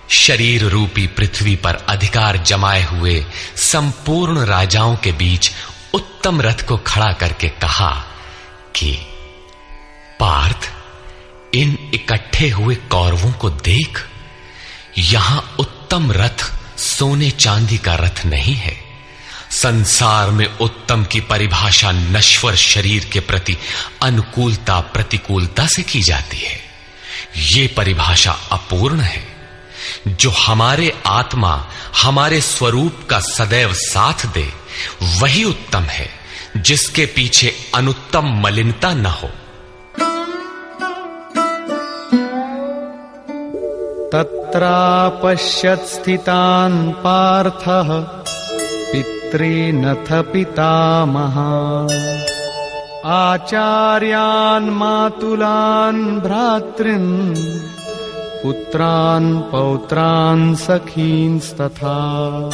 शरीर रूपी पृथ्वी पर अधिकार जमाए हुए संपूर्ण राजाओं के बीच उत्तम रथ को खड़ा करके कहा कि पार्थ, इन इकट्ठे हुए कौरवों को देख, यहां उत्तम रथ सोने चांदी का रथ नहीं है। संसार में उत्तम की परिभाषा नश्वर शरीर के प्रति अनुकूलता प्रतिकूलता से की जाती है। ये परिभाषा अपूर्ण है। जो हमारे आत्मा, हमारे स्वरूप का सदैव साथ दे, वही उत्तम है, जिसके पीछे अनुत्तम मलिनता न हो। तत्रापश्यत् स्थितान् पार्थः पितॄनथ पितामहान् आचार्यान् मातुलान् भ्रातॄन् पुत्रान् पौत्रान् सखींस्तथा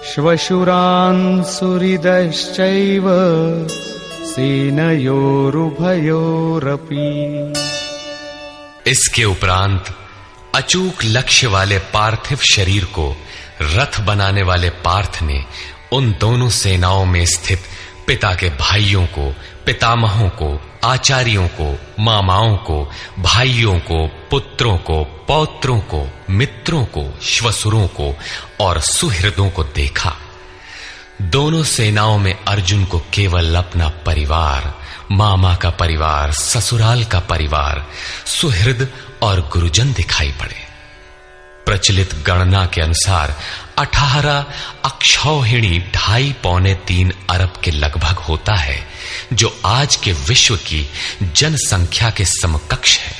श्वशुरान् सुहृदश्चैव सेनयोरुभयोरपि। इसके उपरांत अचूक लक्ष्य वाले पार्थिव शरीर को रथ बनाने वाले पार्थ ने उन दोनों सेनाओं में स्थित पिता के भाइयों को, पितामहों को, आचार्यों को, मामाओं को, भाइयों को, पुत्रों को, पौत्रों को, मित्रों को, श्वसुरों को और सुहृदों को देखा। दोनों सेनाओं में अर्जुन को केवल अपना परिवार, मामा का परिवार, ससुराल का परिवार, सुहृद और गुरुजन दिखाई पड़े। प्रचलित गणना के अनुसार 18 अक्षौहिणी 2.5-3 अरब के लगभग होता है, जो आज के विश्व की जनसंख्या के समकक्ष है।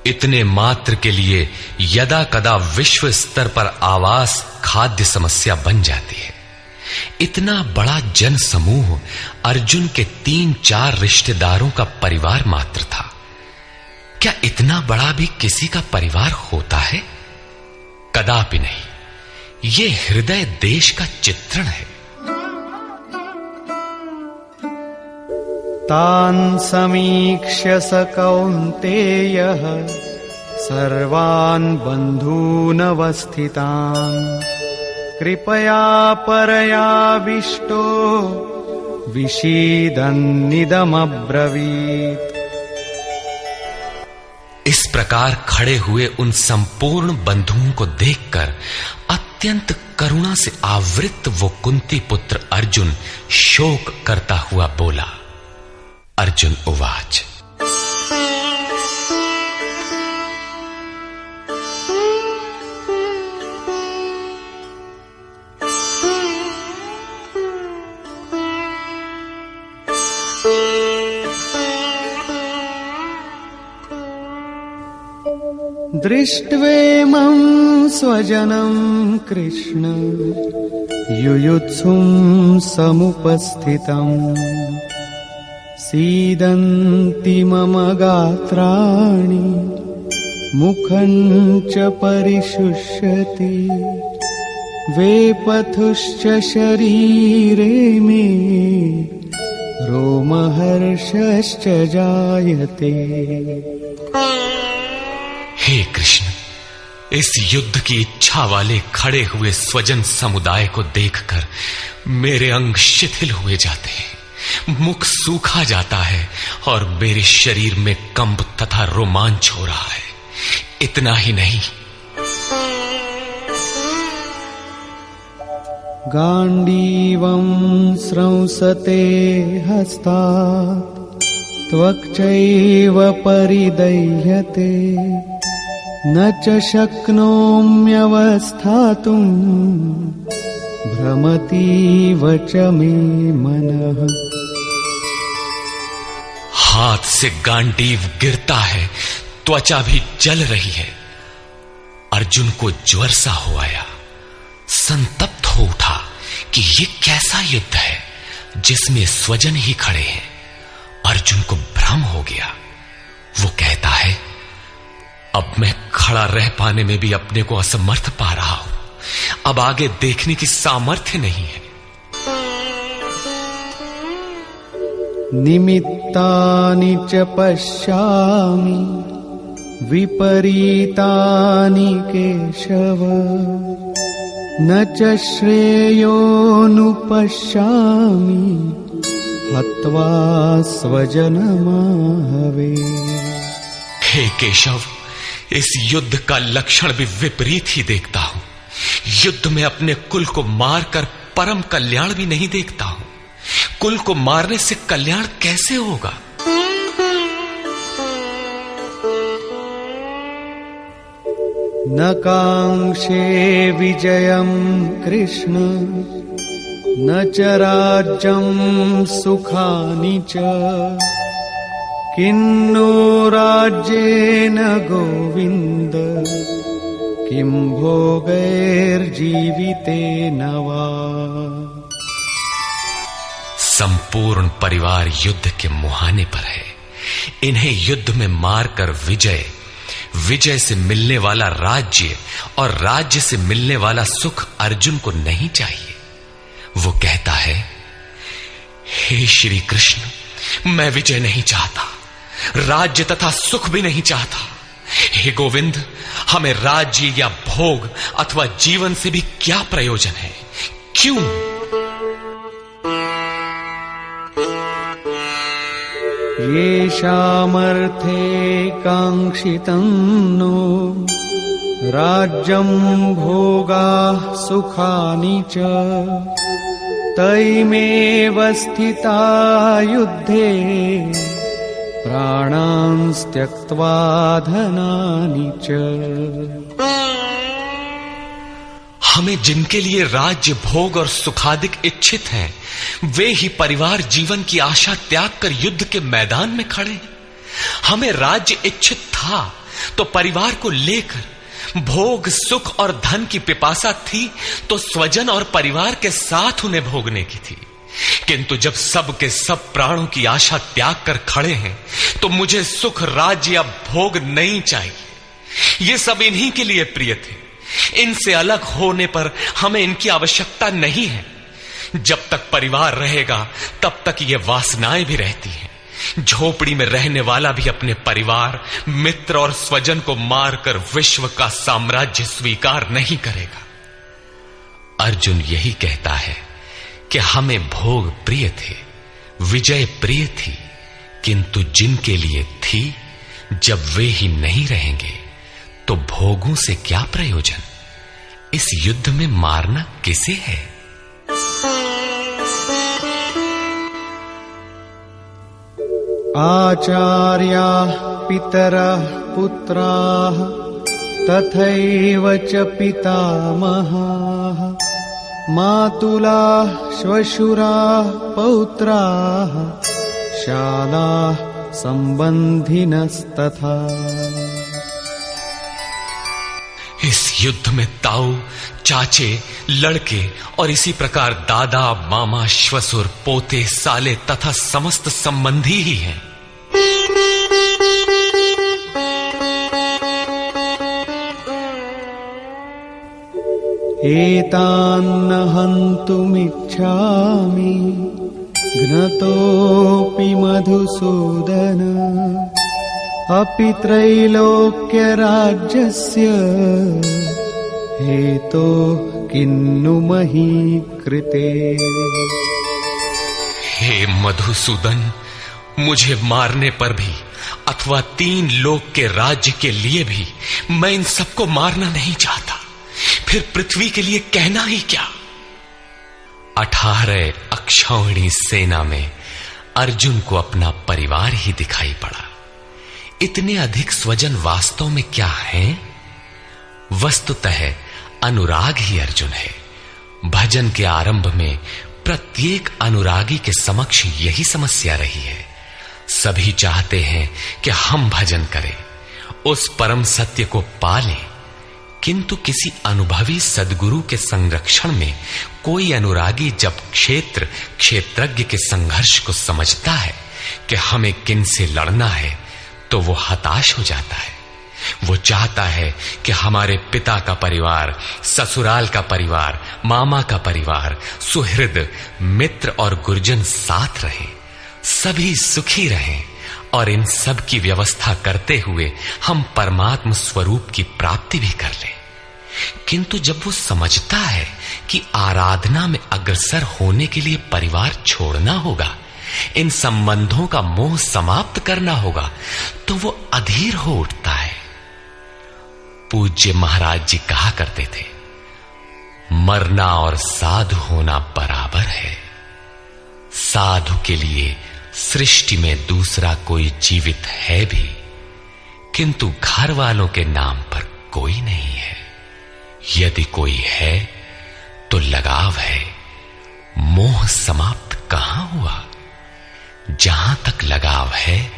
इतने मात्र के लिए यदा कदा विश्व स्तर पर आवास, खाद्य समस्या बन जाती है। इतना बड़ा जन समूह अर्जुन के 3-4 रिश्तेदारों का परिवार मात्र था। क्या इतना बड़ा भी किसी का परिवार होता है? कदापि नहीं। ये हृदय देश का चित्रण है। तान् समीक्ष्य स कौन्तेयः सर्वान् बन्धूनवस्थितान् कृपया परयाविष्टो विषीदन्निदमब्रवीत्। इस प्रकार खड़े हुए उन संपूर्ण बंधुओं को देखकर अत्यंत करुणा से आवृत वो कुंती पुत्र अर्जुन शोक करता हुआ बोला। अर्जुन उवाच, दृष्ट्वेमं स्वजनं कृष्ण युयुत्सुं समुपस्थितम् सीदन्ति मम गात्राणि मुखं च परिशुष्यति वेपथुश्च शरीरे मे रोमहर्षश्च जायते। हे कृष्ण, इस युद्ध की इच्छा वाले खड़े हुए स्वजन समुदाय को देखकर मेरे अंग शिथिल हुए जाते हैं, मुख सूखा जाता है और मेरे शरीर में कंप तथा रोमांच हो रहा है। इतना ही नहीं, गांडीवं स्रंसते हस्तात् त्वक्चैव परिदह्यते न च शक्नोम्यवस्थातुं भ्रमतीव च मे मनः। हाथ से गांडीव गिरता है, त्वचा भी जल रही है। अर्जुन को ज्वर सा हो आया, संतप्त हो उठा कि ये कैसा युद्ध है जिसमें स्वजन ही खड़े हैं। अर्जुन को भ्रम हो गया। वो कहता है, अब मैं खड़ा रह पाने में भी अपने को असमर्थ पा रहा हूं। अब आगे देखने की सामर्थ्य नहीं है। निमित्तानि च पश्यामि विपरीतानि केशव न च श्रेयोनुपश्यामि हत्वा स्वजनमाहवे। हे केशव, इस युद्ध का लक्षण भी विपरीत ही देखता हूं। युद्ध में अपने कुल को मारकर परम कल्याण भी नहीं देखता हूं। कुल को मारने से कल्याण कैसे होगा? न कांक्षे विजयं कृष्ण न च राज्यं सुखानि च किन्नो राज्येन गोविन्द किं भोगैर्जीवितेन वा। संपूर्ण परिवार युद्ध के मुहाने पर है। इन्हें युद्ध में मारकर विजय, विजय से मिलने वाला राज्य और राज्य से मिलने वाला सुख अर्जुन को नहीं चाहिए। वो कहता है, हे श्री कृष्ण, मैं विजय नहीं चाहता, राज्य तथा सुख भी नहीं चाहता। हे गोविंद, हमें राज्य या भोग अथवा जीवन से भी क्या प्रयोजन है? क्यों? येषामर्थे काङ्क्षितं नो राज्यं भोगाः सुखानि च तैमेव स्थिता युद्धे प्राणान् त्यक्त्वा धनानि च। हमें जिनके लिए राज्य भोग और सुखादिक इच्छित हैं, वे ही परिवार जीवन की आशा त्याग कर युद्ध के मैदान में खड़े हैं। हमें राज्य इच्छित था तो परिवार को लेकर भोग सुख और धन की पिपासा थी तो स्वजन और परिवार के साथ उन्हें भोगने की थी। किंतु जब सब के सब प्राणों की आशा त्याग कर खड़े हैं तो मुझे सुख राज्य या भोग नहीं चाहिए। ये सब इन्हीं के लिए प्रिय थे। इनसे अलग होने पर हमें इनकी आवश्यकता नहीं है। जब तक परिवार रहेगा तब तक ये वासनाएं भी रहती हैं। झोपड़ी में रहने वाला भी अपने परिवार, मित्र और स्वजन को मारकर विश्व का साम्राज्य स्वीकार नहीं करेगा। अर्जुन यही कहता है कि हमें भोग प्रिय थे, विजय प्रिय थी, किंतु जिनके लिए थी, जब वे ही नहीं रहेंगे तो भोगों से क्या प्रयोजन? इस युद्ध में मारना किसे है? आचार्याः पितरः पुत्राः तथैव च पितामहाः मातुलाः श्वशुराः पौत्राः शालाः सम्बन्धिनस्तथा। इस युद्ध में ताऊ, चाचे, लड़के और इसी प्रकार दादा, मामा, श्वसुर, पोते, साले तथा समस्त संबंधी ही हैं। एतान्न हन्तुमिच्छामि घ्नतोऽपि मधुसूदन अपि त्रैलोक्यराज्यस्य हेतो किन्नु मही कृते। हे मधुसूदन, मुझे मारने पर भी अथवा 3 लोक के राज्य के लिए भी मैं इन सबको मारना नहीं चाहता। फिर पृथ्वी के लिए कहना ही क्या? 18 अक्षौहिणी सेना में अर्जुन को अपना परिवार ही दिखाई पड़ा। इतने अधिक स्वजन वास्तव में क्या हैं? वस्तुतः अनुराग ही अर्जुन है। भजन के आरंभ में प्रत्येक अनुरागी के समक्ष यही समस्या रही है। सभी चाहते हैं कि हम भजन करें, उस परम सत्य को पालें, किंतु किसी अनुभवी सद्गुरु के संरक्षण में कोई अनुरागी जब क्षेत्रज्ञ के संघर्ष को समझता है कि हमें किन से लड़ना है तो वो हताश हो जाता है। वो चाहता है कि हमारे पिता का परिवार, ससुराल का परिवार, मामा का परिवार, सुहृद, मित्र और गुरजन साथ रहें, सभी सुखी रहें और इन सब की व्यवस्था करते हुए हम परमात्म स्वरूप की प्राप्ति भी कर लें। किंतु जब वो समझता है कि आराधना में अग्रसर होने के लिए परिवार छोड़ना होगा, इन संबंधों का मोह समाप्त करना होगा, तो वो अधीर हो उठता है। पूज्य महाराज जी कहा करते थे, मरना और साधु होना बराबर है। साधु के लिए सृष्टि में दूसरा कोई जीवित है भी, किंतु घर वालों के नाम पर कोई नहीं है। यदि कोई है तो लगाव है, मोह समाप्त कहां हुआ? जहां तक लगाव है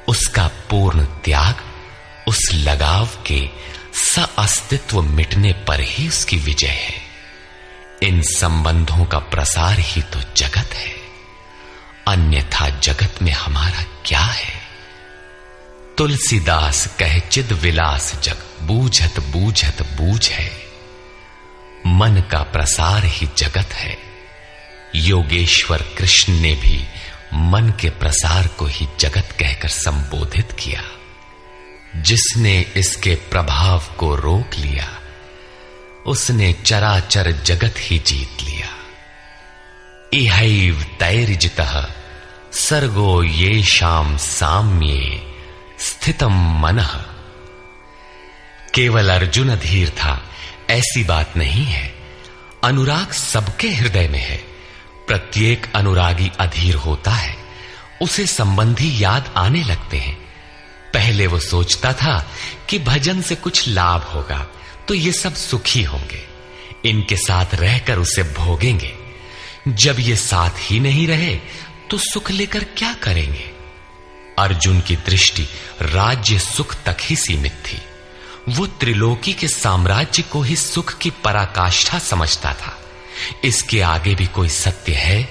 उसका पूर्ण त्याग, उस लगाव के अस्तित्व मिटने पर ही उसकी विजय है। इन संबंधों का प्रसार ही तो जगत है, अन्यथा जगत में हमारा क्या है? तुलसीदास कह चिद विलास जग बूझत बूझत बूझ है। मन का प्रसार ही जगत है। योगेश्वर कृष्ण ने भी मन के प्रसार को ही जगत कहकर संबोधित किया। जिसने इसके प्रभाव को रोक लिया उसने चराचर जगत ही जीत लिया। इहैव तैर्जितः सर्गो येषां साम्ये स्थितम मनः। केवल अर्जुन अधीर था ऐसी बात नहीं है। अनुराग सबके हृदय में है। प्रत्येक अनुरागी अधीर होता है। उसे संबंधी याद आने लगते हैं। पहले वो सोचता था कि भजन से कुछ लाभ होगा तो ये सब सुखी होंगे, इनके साथ रहकर उसे भोगेंगे। जब ये साथ ही नहीं रहे तो सुख लेकर क्या करेंगे। अर्जुन की दृष्टि राज्य सुख तक ही सीमित थी। वो त्रिलोकी के साम्राज्य को ही सुख की पराकाष्ठा समझता था। इसके आगे भी कोई सत्य है,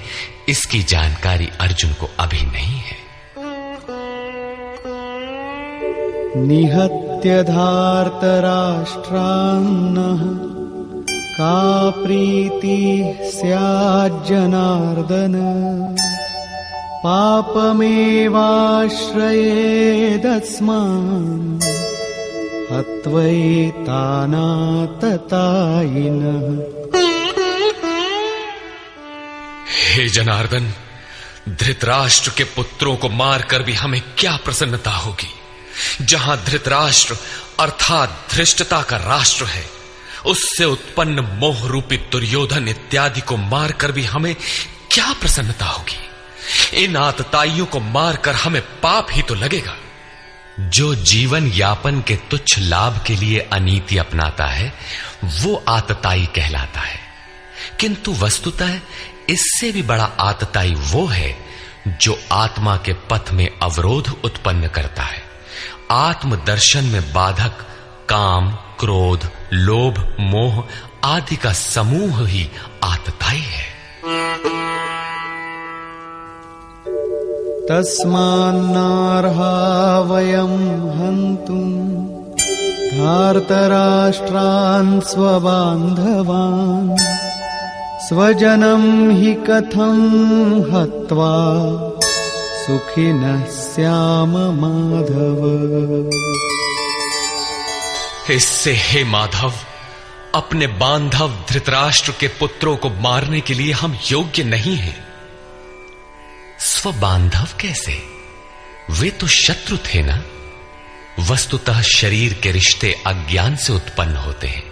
इसकी जानकारी अर्जुन को अभी नहीं है। निहत्य धार्तराष्ट्रान्नः का प्रीति स्याज्जनार्दन पापमेवाश्रयेदस्मान् हत्वैतानाततायिनः। हे जनार्दन, धृतराष्ट्र के पुत्रों को मारकर भी हमें क्या प्रसन्नता होगी। जहां धृतराष्ट्र अर्थात धृष्टता का राष्ट्र है, उससे उत्पन्न मोह रूपी दुर्योधन इत्यादि को मारकर भी हमें क्या प्रसन्नता होगी। इन आतताइयों को मारकर हमें पाप ही तो लगेगा। जो जीवन यापन के तुच्छ लाभ के लिए अनीति अपनाता है वो आतताई कहलाता है। किंतु वस्तुतः इससे भी बड़ा आतताई वो है जो आत्मा के पथ में अवरोध उत्पन्न करता है। आत्मदर्शन में बाधक काम, क्रोध, लोभ, मोह आदि का समूह ही आतताई है। तस्मान्नार्हा वयं हन्तुं धार्तराष्ट्रान् स्वबान्धवान् स्वजनं हि कथं हत्वा सुखिनः स्याम माधव। इससे हे माधव, अपने बांधव धृतराष्ट्र के पुत्रों को मारने के लिए हम योग्य नहीं हैं। स्वबांधव कैसे? वे तो शत्रु थे ना। वस्तुतः शरीर के रिश्ते अज्ञान से उत्पन्न होते हैं।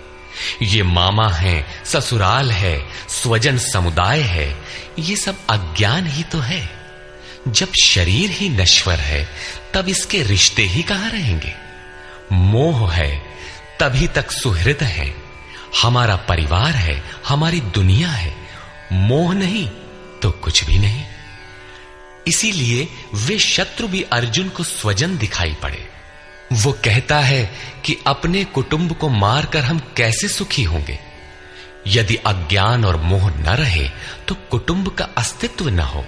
ये मामा है, ससुराल है, स्वजन समुदाय है, ये सब अज्ञान ही तो है। जब शरीर ही नश्वर है तब इसके रिश्ते ही कहां रहेंगे। मोह है तभी तक सुहृद है, हमारा परिवार है, हमारी दुनिया है। मोह नहीं तो कुछ भी नहीं। इसीलिए वे शत्रु भी अर्जुन को स्वजन दिखाई पड़े। वो कहता है कि अपने कुटुंब को मारकर हम कैसे सुखी होंगे। यदि अज्ञान और मोह न रहे तो कुटुंब का अस्तित्व न हो।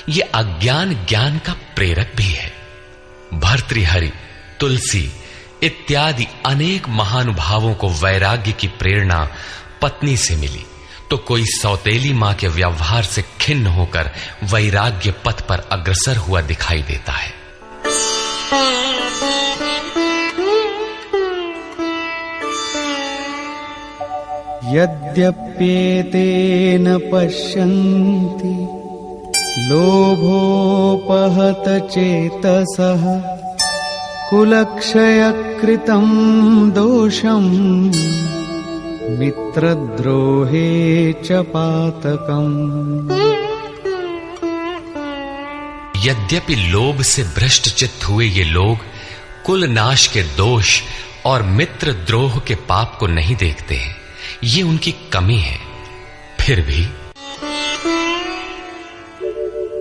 यह अज्ञान ज्ञान का प्रेरक भी है। भर्तृहरि, तुलसी इत्यादि अनेक महानुभावों को वैराग्य की प्रेरणा पत्नी से मिली तो कोई सौतेली मां के व्यवहार से खिन्न होकर वैराग्य पथ पर अग्रसर हुआ दिखाई देता है। यद्यप्येतेन पश्यन्ति लोभोपहत चेतसः कुलक्षयकृतं दोषं मित्रद्रोहे च पातकम्। यद्यपि लोभ से भ्रष्ट चित्त हुए ये लोग कुल नाश के दोष और मित्र द्रोह के पाप को नहीं देखते हैं, ये उनकी कमी है। फिर भी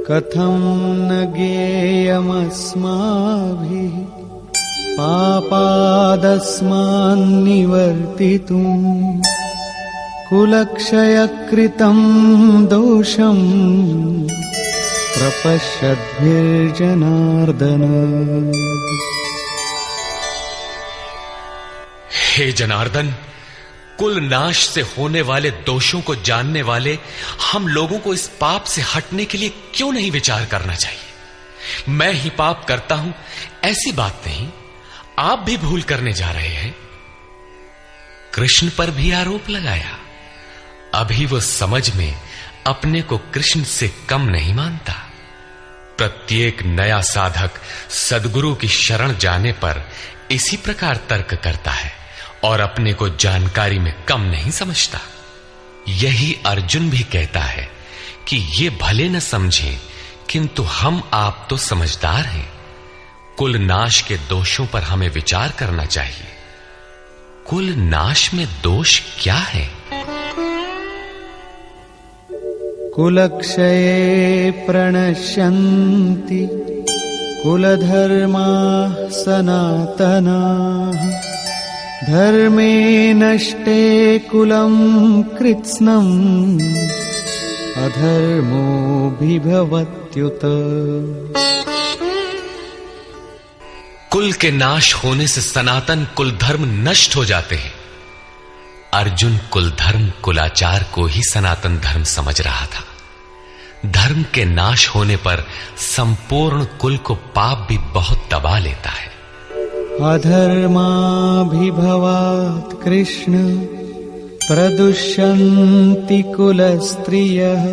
कथं न ज्ञेयमस्माभिः पापादस्मान्निवर्तितुं कुलक्षयकृतं दोषं प्रपश्यद्भिर्जनार्दन। हे जनार्दन, कुल नाश से होने वाले दोषों को जानने वाले हम लोगों को इस पाप से हटने के लिए क्यों नहीं विचार करना चाहिए? मैं ही पाप करता हूं ऐसी बात नहीं, आप भी भूल करने जा रहे हैं। कृष्ण पर भी आरोप लगाया। अभी वो समझ में अपने को कृष्ण से कम नहीं मानता। प्रत्येक नया साधक सद्गुरु की शरण जाने पर इसी प्रकार तर्क करता है और अपने को जानकारी में कम नहीं समझता। यही अर्जुन भी कहता है कि ये भले न समझें, किंतु हम आप तो समझदार हैं। कुल नाश के दोषों पर हमें विचार करना चाहिए। कुल नाश में दोष क्या है? कुलक्षये प्रणश्यन्ति कुलधर्माः सनातनाः धर्मे नष्टे कुलं कृत्स्नम् अधर्मोऽभिभवत्युत। कुल के नाश होने से सनातन कुल धर्म नष्ट हो जाते हैं। अर्जुन कुल धर्म कुलाचार को ही सनातन धर्म समझ रहा था। धर्म के नाश होने पर संपूर्ण कुल को पाप भी बहुत दबा लेता है। अधर्माभिभवात् कृष्ण प्रदुष्यन्ति कुलस्त्रियः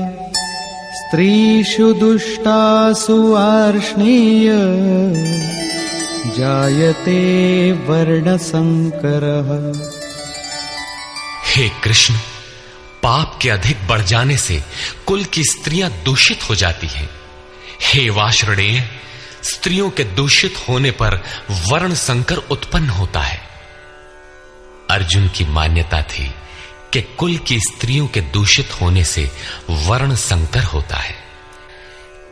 स्त्रीषु दुष्टासु वार्ष्णेय जायते वर्णसंकरः। हे कृष्ण, पाप के अधिक बढ़ जाने से कुल की स्त्रियां दूषित हो जाती हैं। हे वार्ष्णेय, स्त्रियों के दूषित होने पर वर्ण संकर उत्पन्न होता है। अर्जुन की मान्यता थी कि कुल की स्त्रियों के दूषित होने से वर्ण संकर होता है,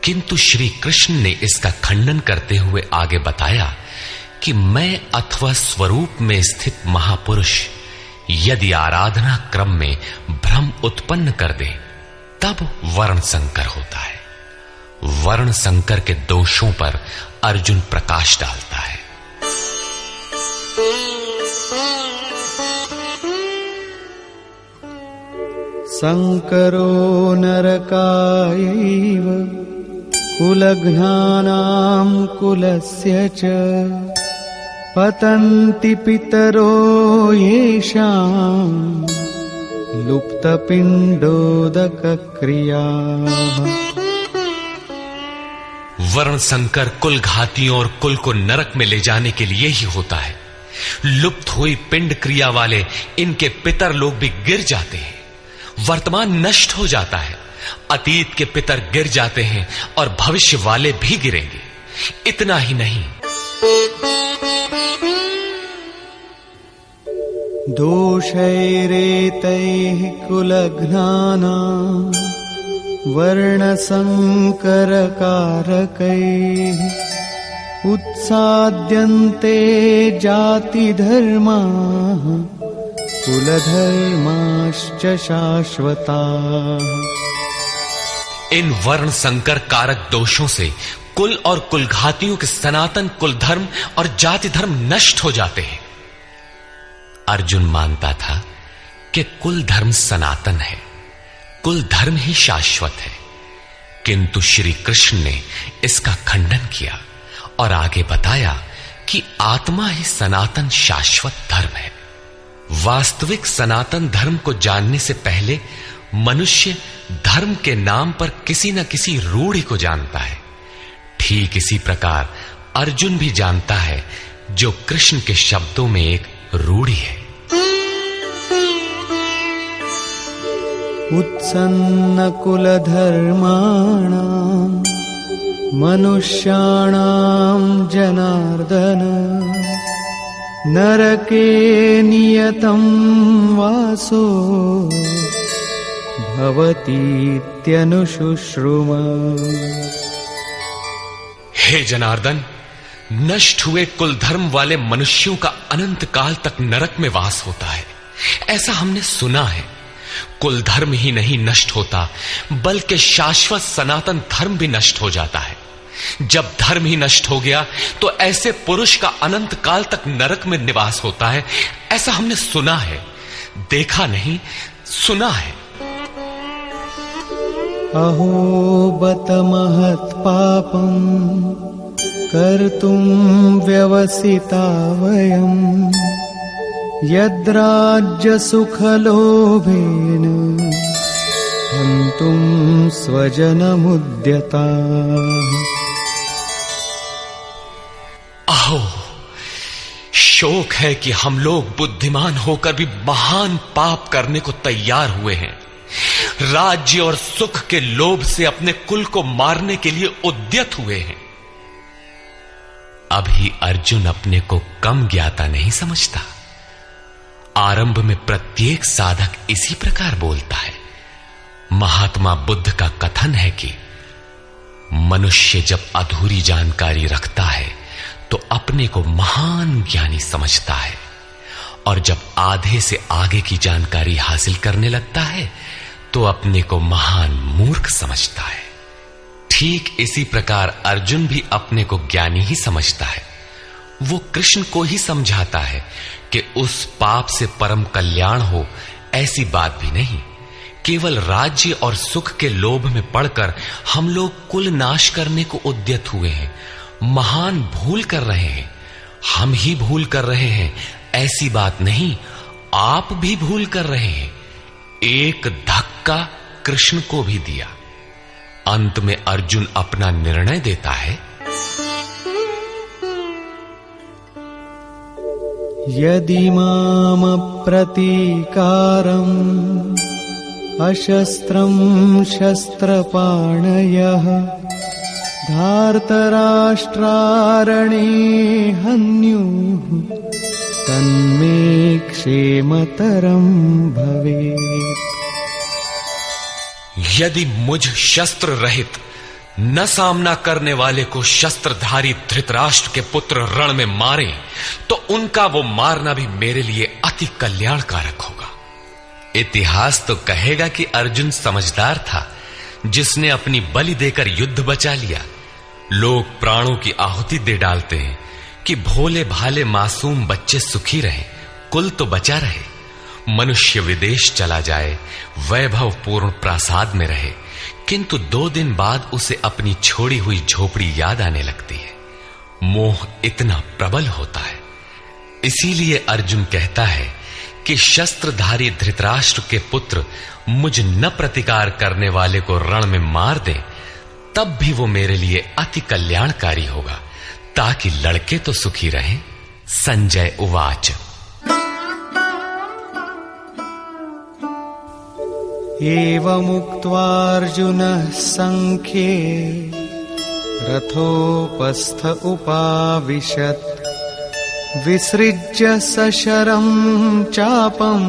किंतु श्री कृष्ण ने इसका खंडन करते हुए आगे बताया कि मैं अथवा स्वरूप में स्थित महापुरुष यदि आराधना क्रम में भ्रम उत्पन्न कर दे तब वर्ण संकर होता है। वर्ण संकर के दोषों पर अर्जुन प्रकाश डालता है। संकरो नरकायैव कुलघ्नानां कुलस्य च पतन्ति पितरो येषाम् लुप्तपिण्डोदकक्रियाः। वर्ण संकर कुल घातियों और कुल को नरक में ले जाने के लिए ही होता है। लुप्त हुई पिंड क्रिया वाले इनके पितर लोग भी गिर जाते हैं। वर्तमान नष्ट हो जाता है, अतीत के पितर गिर जाते हैं और भविष्य वाले भी गिरेंगे। इतना ही नहीं, दोषैरेतैः कुलघ्नानां वर्णसंकरकारकैः उत्साद्यन्ते जातिधर्माः कुलधर्माश्च शाश्वताः। इन वर्ण संकर कारक दोषों से कुल और कुलघातियों के सनातन कुल धर्म और जाति धर्म नष्ट हो जाते हैं। अर्जुन मानता था कि कुल धर्म सनातन है, कुल धर्म ही शाश्वत है, किंतु श्री कृष्ण ने इसका खंडन किया और आगे बताया कि आत्मा ही सनातन शाश्वत धर्म है। वास्तविक सनातन धर्म को जानने से पहले मनुष्य धर्म के नाम पर किसी न किसी रूढ़ि को जानता है। ठीक इसी प्रकार अर्जुन भी जानता है जो कृष्ण के शब्दों में एक रूढ़ि है। उत्सन्न कुलधर्माणां मनुष्याणां जनार्दन नरके नियतं वासो भवतीत्यनुशुश्रुम। हे जनार्दन, नष्ट हुए कुल धर्म वाले मनुष्यों का अनंत काल तक नरक में वास होता है, ऐसा हमने सुना है। कुल धर्म ही नहीं नष्ट होता, बल्कि शाश्वत सनातन धर्म भी नष्ट हो जाता है। जब धर्म ही नष्ट हो गया तो ऐसे पुरुष का अनंत काल तक नरक में निवास होता है। ऐसा हमने सुना है, देखा नहीं, सुना है। अहो बत महत् पापं कर्तुं व्यवसिता वयम् यद्राज्य सुखलोभेन हन्तुं स्वजनमुद्यताः। अहो, शोक है कि हम लोग बुद्धिमान होकर भी महान पाप करने को तैयार हुए हैं। राज्य और सुख के लोभ से अपने कुल को मारने के लिए उद्यत हुए हैं। अभी अर्जुन अपने को कम ज्ञाता नहीं समझता। आरंभ में प्रत्येक साधक इसी प्रकार बोलता है। महात्मा बुद्ध का कथन है कि मनुष्य जब अधूरी जानकारी रखता है तो अपने को महान ज्ञानी समझता है, और जब आधे से आगे की जानकारी हासिल करने लगता है तो अपने को महान मूर्ख समझता है। ठीक इसी प्रकार अर्जुन भी अपने को ज्ञानी ही समझता है। वो कृष्ण को ही समझाता है कि उस पाप से परम कल्याण हो, ऐसी बात भी नहीं। केवल राज्य और सुख के लोभ में पड़कर हम लोग कुल नाश करने को उद्यत हुए हैं। महान भूल कर रहे हैं। हम ही भूल कर रहे हैं, ऐसी बात नहीं, आप भी भूल कर रहे हैं। एक धक्का कृष्ण को भी दिया। अंत में अर्जुन अपना निर्णय देता है। यदि माम प्रतीकारम् अशस्त्रं शस्त्रपाणयः धार्तराष्ट्रारणे हन्युः तन्मे क्षेमतरं भवेत्। यदि मुझ शस्त्र रहित न सामना करने वाले को शस्त्रधारी धृतराष्ट्र के पुत्र रण में मारे तो उनका वो मारना भी मेरे लिए अति कल्याणकारक होगा। इतिहास तो कहेगा कि अर्जुन समझदार था, जिसने अपनी बलि देकर युद्ध बचा लिया। लोग प्राणों की आहुति दे डालते हैं कि भोले भाले मासूम बच्चे सुखी रहें, कुल तो बचा रहे। मनुष्य विदेश चला जाए, वैभव पूर्ण प्रासाद में रहे, किंतु 2 दिन बाद उसे अपनी छोड़ी हुई झोपड़ी याद आने लगती है। मोह इतना प्रबल होता है। इसीलिए अर्जुन कहता है कि शस्त्रधारी धृतराष्ट्र के पुत्र मुझ न प्रतिकार करने वाले को रण में मार दे, तब भी वो मेरे लिए अति कल्याणकारी होगा, ताकि लड़के तो सुखी रहें। संजय उवाच। एवमुक्त्वार्जुनः संख्ये रथोपस्थ उपाविशत् विसृज्य सशरं चापं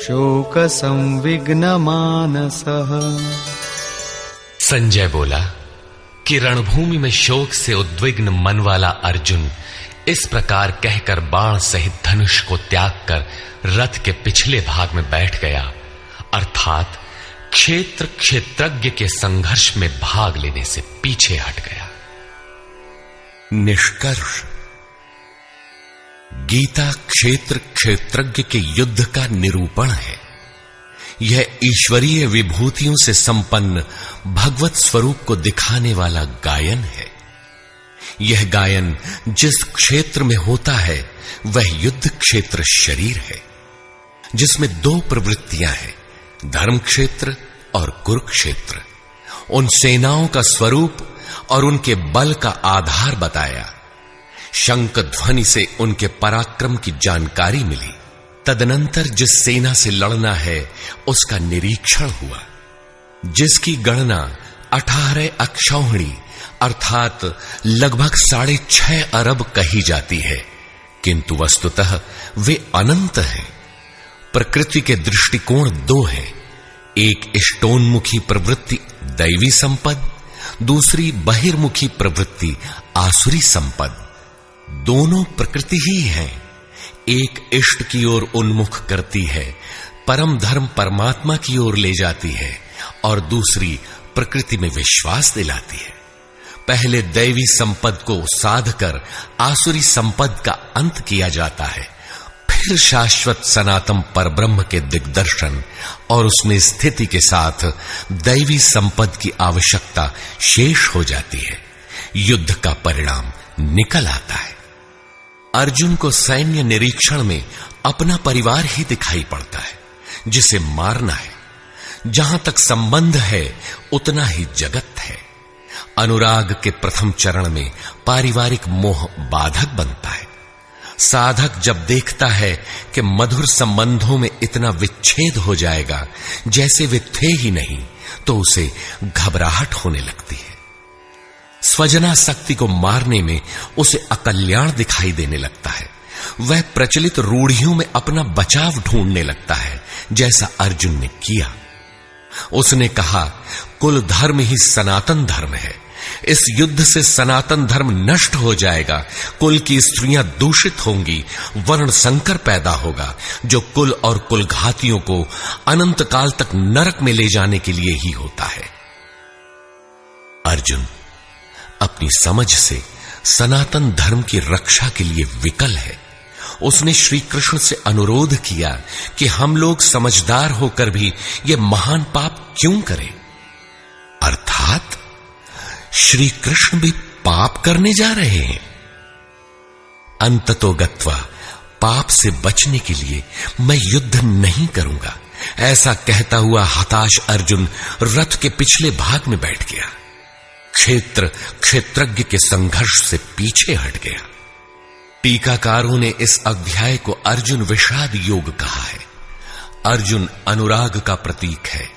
शोकसंविघ्नमानसः। संजय बोला कि रणभूमि में शोक से उद्विग्न मन वाला अर्जुन इस प्रकार कहकर बाण सहित धनुष को त्याग कर रथ के पिछले भाग में बैठ गया, अर्थात क्षेत्र क्षेत्रज्ञ के संघर्ष में भाग लेने से पीछे हट गया। निष्कर्ष, गीता क्षेत्र क्षेत्रज्ञ के युद्ध का निरूपण है। यह ईश्वरीय विभूतियों से संपन्न भगवत स्वरूप को दिखाने वाला गायन है। यह गायन जिस क्षेत्र में होता है वह युद्ध क्षेत्र शरीर है, जिसमें 2 प्रवृत्तियां हैं, धर्म क्षेत्र और कुरुक्षेत्र। उन सेनाओं का स्वरूप और उनके बल का आधार बताया। शंख ध्वनि से उनके पराक्रम की जानकारी मिली। तदनंतर जिस सेना से लड़ना है उसका निरीक्षण हुआ, जिसकी गणना 18 अक्षौहिणी अर्थात लगभग 6.5 अरब कही जाती है, किंतु वस्तुतः वे अनंत हैं। प्रकृति के दृष्टिकोण 2 हैं, एक इष्टोन्मुखी प्रवृत्ति दैवी संपद, दूसरी बहिर्मुखी प्रवृत्ति आसुरी संपद। दोनों प्रकृति ही हैं। एक इष्ट की ओर उन्मुख करती है, परम धर्म परमात्मा की ओर ले जाती है, और दूसरी प्रकृति में विश्वास दिलाती है। पहले दैवी संपद को साध कर आसुरी संपद का अंत किया जाता है, फिर शाश्वत सनातन परब्रह्म के दिग्दर्शन और उसमें स्थिति के साथ दैवी संपद की आवश्यकता शेष हो जाती है। युद्ध का परिणाम निकल आता है। अर्जुन को सैन्य निरीक्षण में अपना परिवार ही दिखाई पड़ता है, जिसे मारना है। जहां तक संबंध है उतना ही जगत है। अनुराग के प्रथम चरण में पारिवारिक मोह बाधक बनता है। साधक जब देखता है कि मधुर संबंधों में इतना विच्छेद हो जाएगा जैसे वे थे ही नहीं, तो उसे घबराहट होने लगती है। स्वजनासक्ति को मारने में उसे अकल्याण दिखाई देने लगता है। वह प्रचलित रूढ़ियों में अपना बचाव ढूंढने लगता है, जैसा अर्जुन ने किया। उसने कहा, कुल धर्म ही सनातन धर्म है। इस युद्ध से सनातन धर्म नष्ट हो जाएगा, कुल की स्त्रियां दूषित होंगी, वर्ण संकर पैदा होगा, जो कुल और कुलघातियों को अनंत काल तक नरक में ले जाने के लिए ही होता है। अर्जुन अपनी समझ से सनातन धर्म की रक्षा के लिए विकल है। उसने श्री कृष्ण से अनुरोध किया कि हम लोग समझदार होकर भी यह महान पाप क्यों करें। अर्थात श्री कृष्ण भी पाप करने जा रहे हैं। अंततो गत्वा पाप से बचने के लिए मैं युद्ध नहीं करूंगा, ऐसा कहता हुआ हताश अर्जुन रथ के पिछले भाग में बैठ गया। क्षेत्रज्ञ के संघर्ष से पीछे हट गया। टीकाकारों ने इस अध्याय को अर्जुन विषाद योग कहा है। अर्जुन अनुराग का प्रतीक है।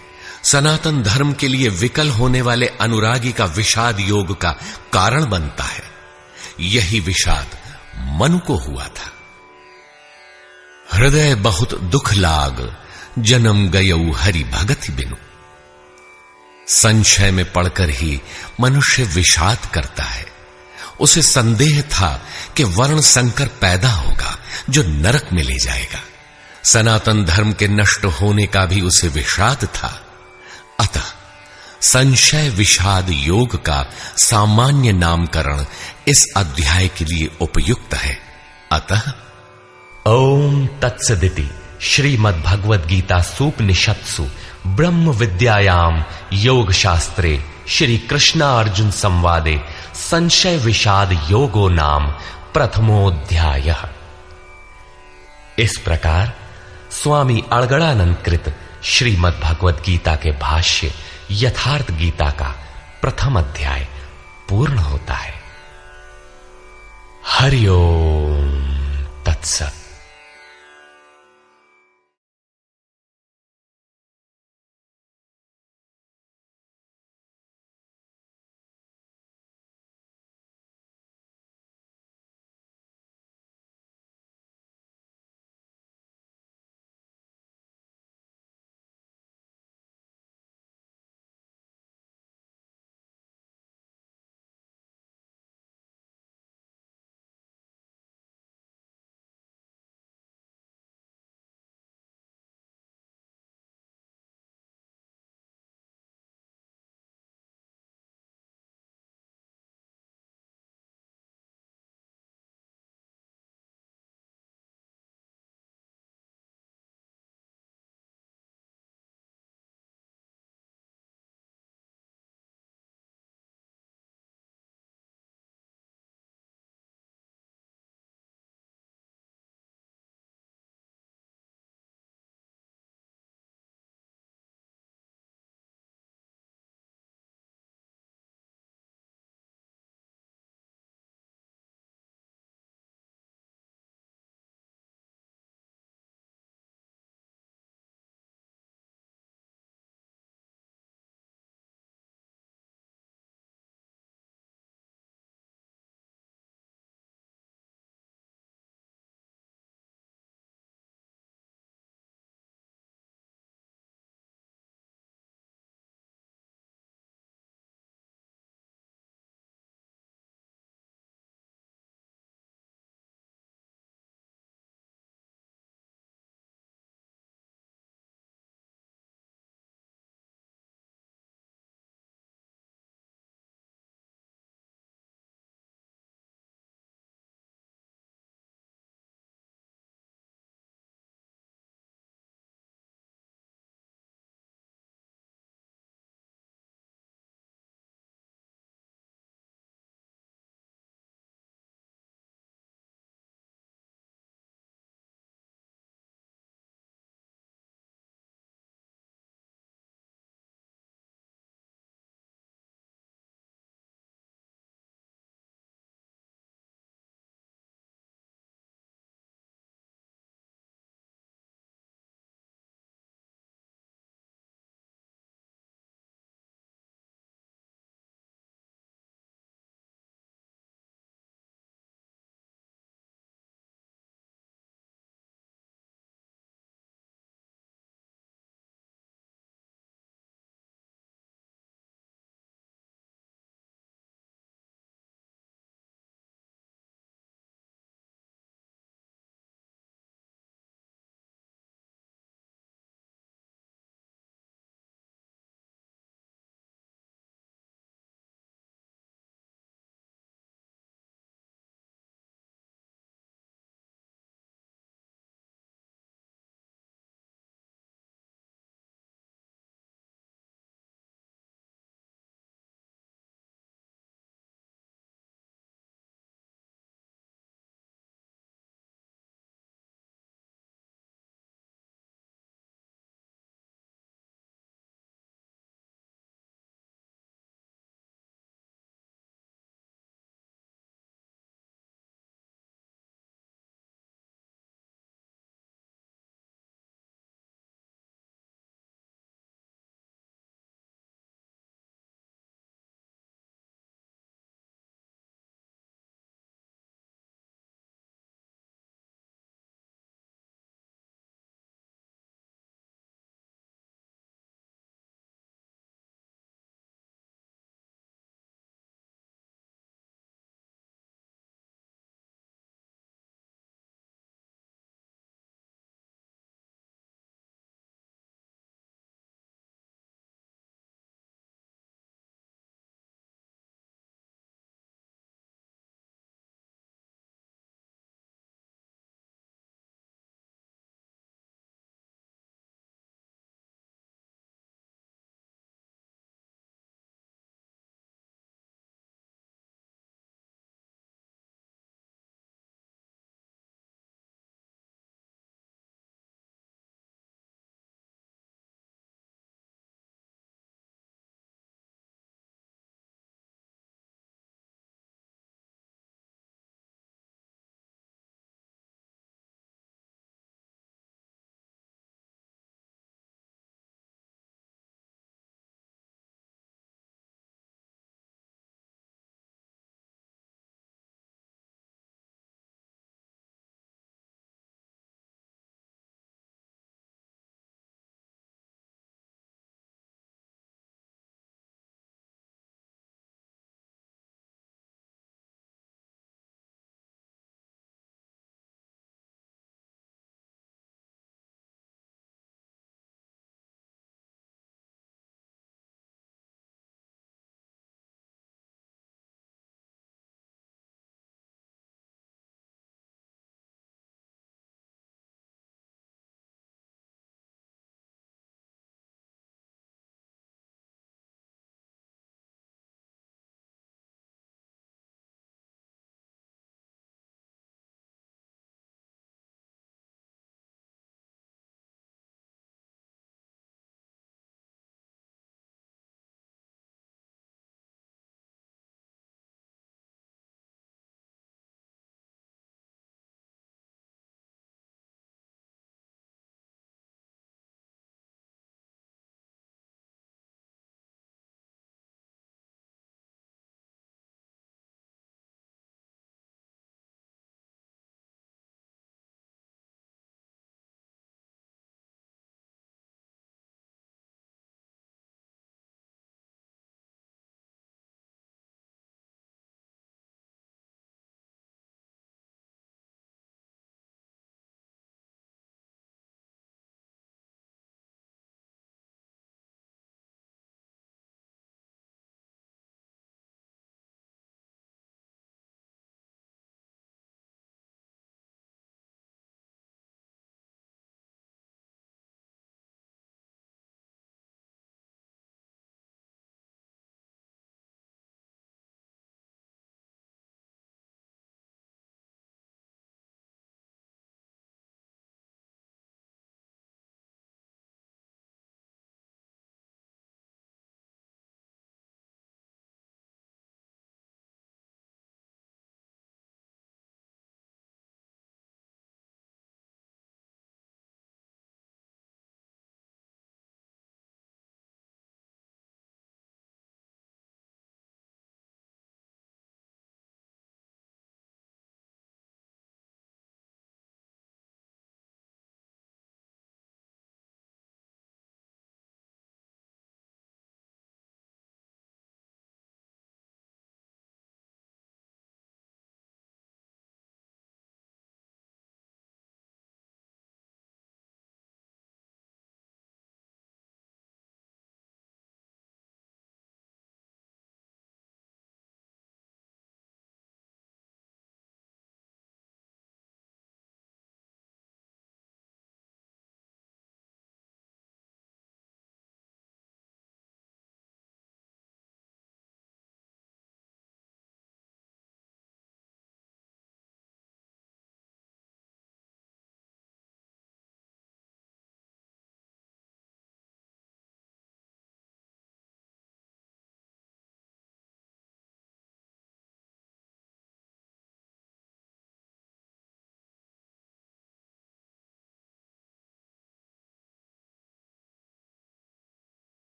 सनातन धर्म के लिए विकल होने वाले अनुरागी का विषाद योग का कारण बनता है। यही विषाद मनु को हुआ था। हृदय बहुत दुख लाग, जन्म गयऊ हरि भगति बिनु। संशय में पड़कर ही मनुष्य विषाद करता है। उसे संदेह था कि वर्ण संकर पैदा होगा जो नरक में ले जाएगा। सनातन धर्म के नष्ट होने का भी उसे विषाद था। अतः संशय विषाद योग का सामान्य नामकरण इस अध्याय के लिए उपयुक्त है। अतः ओम तत्सदिति श्रीमद् भगवद गीता सूपनिषत्सु ब्रह्म विद्यायाम योग शास्त्रे श्री कृष्णार्जुन संवादे संशय विषाद योगो नाम प्रथमोऽध्यायः। इस प्रकार स्वामी अड़गड़ानंद कृत श्रीमद् भगवद गीता के भाष्य यथार्थ गीता का प्रथम अध्याय पूर्ण होता है। हरि ओम तत्सत।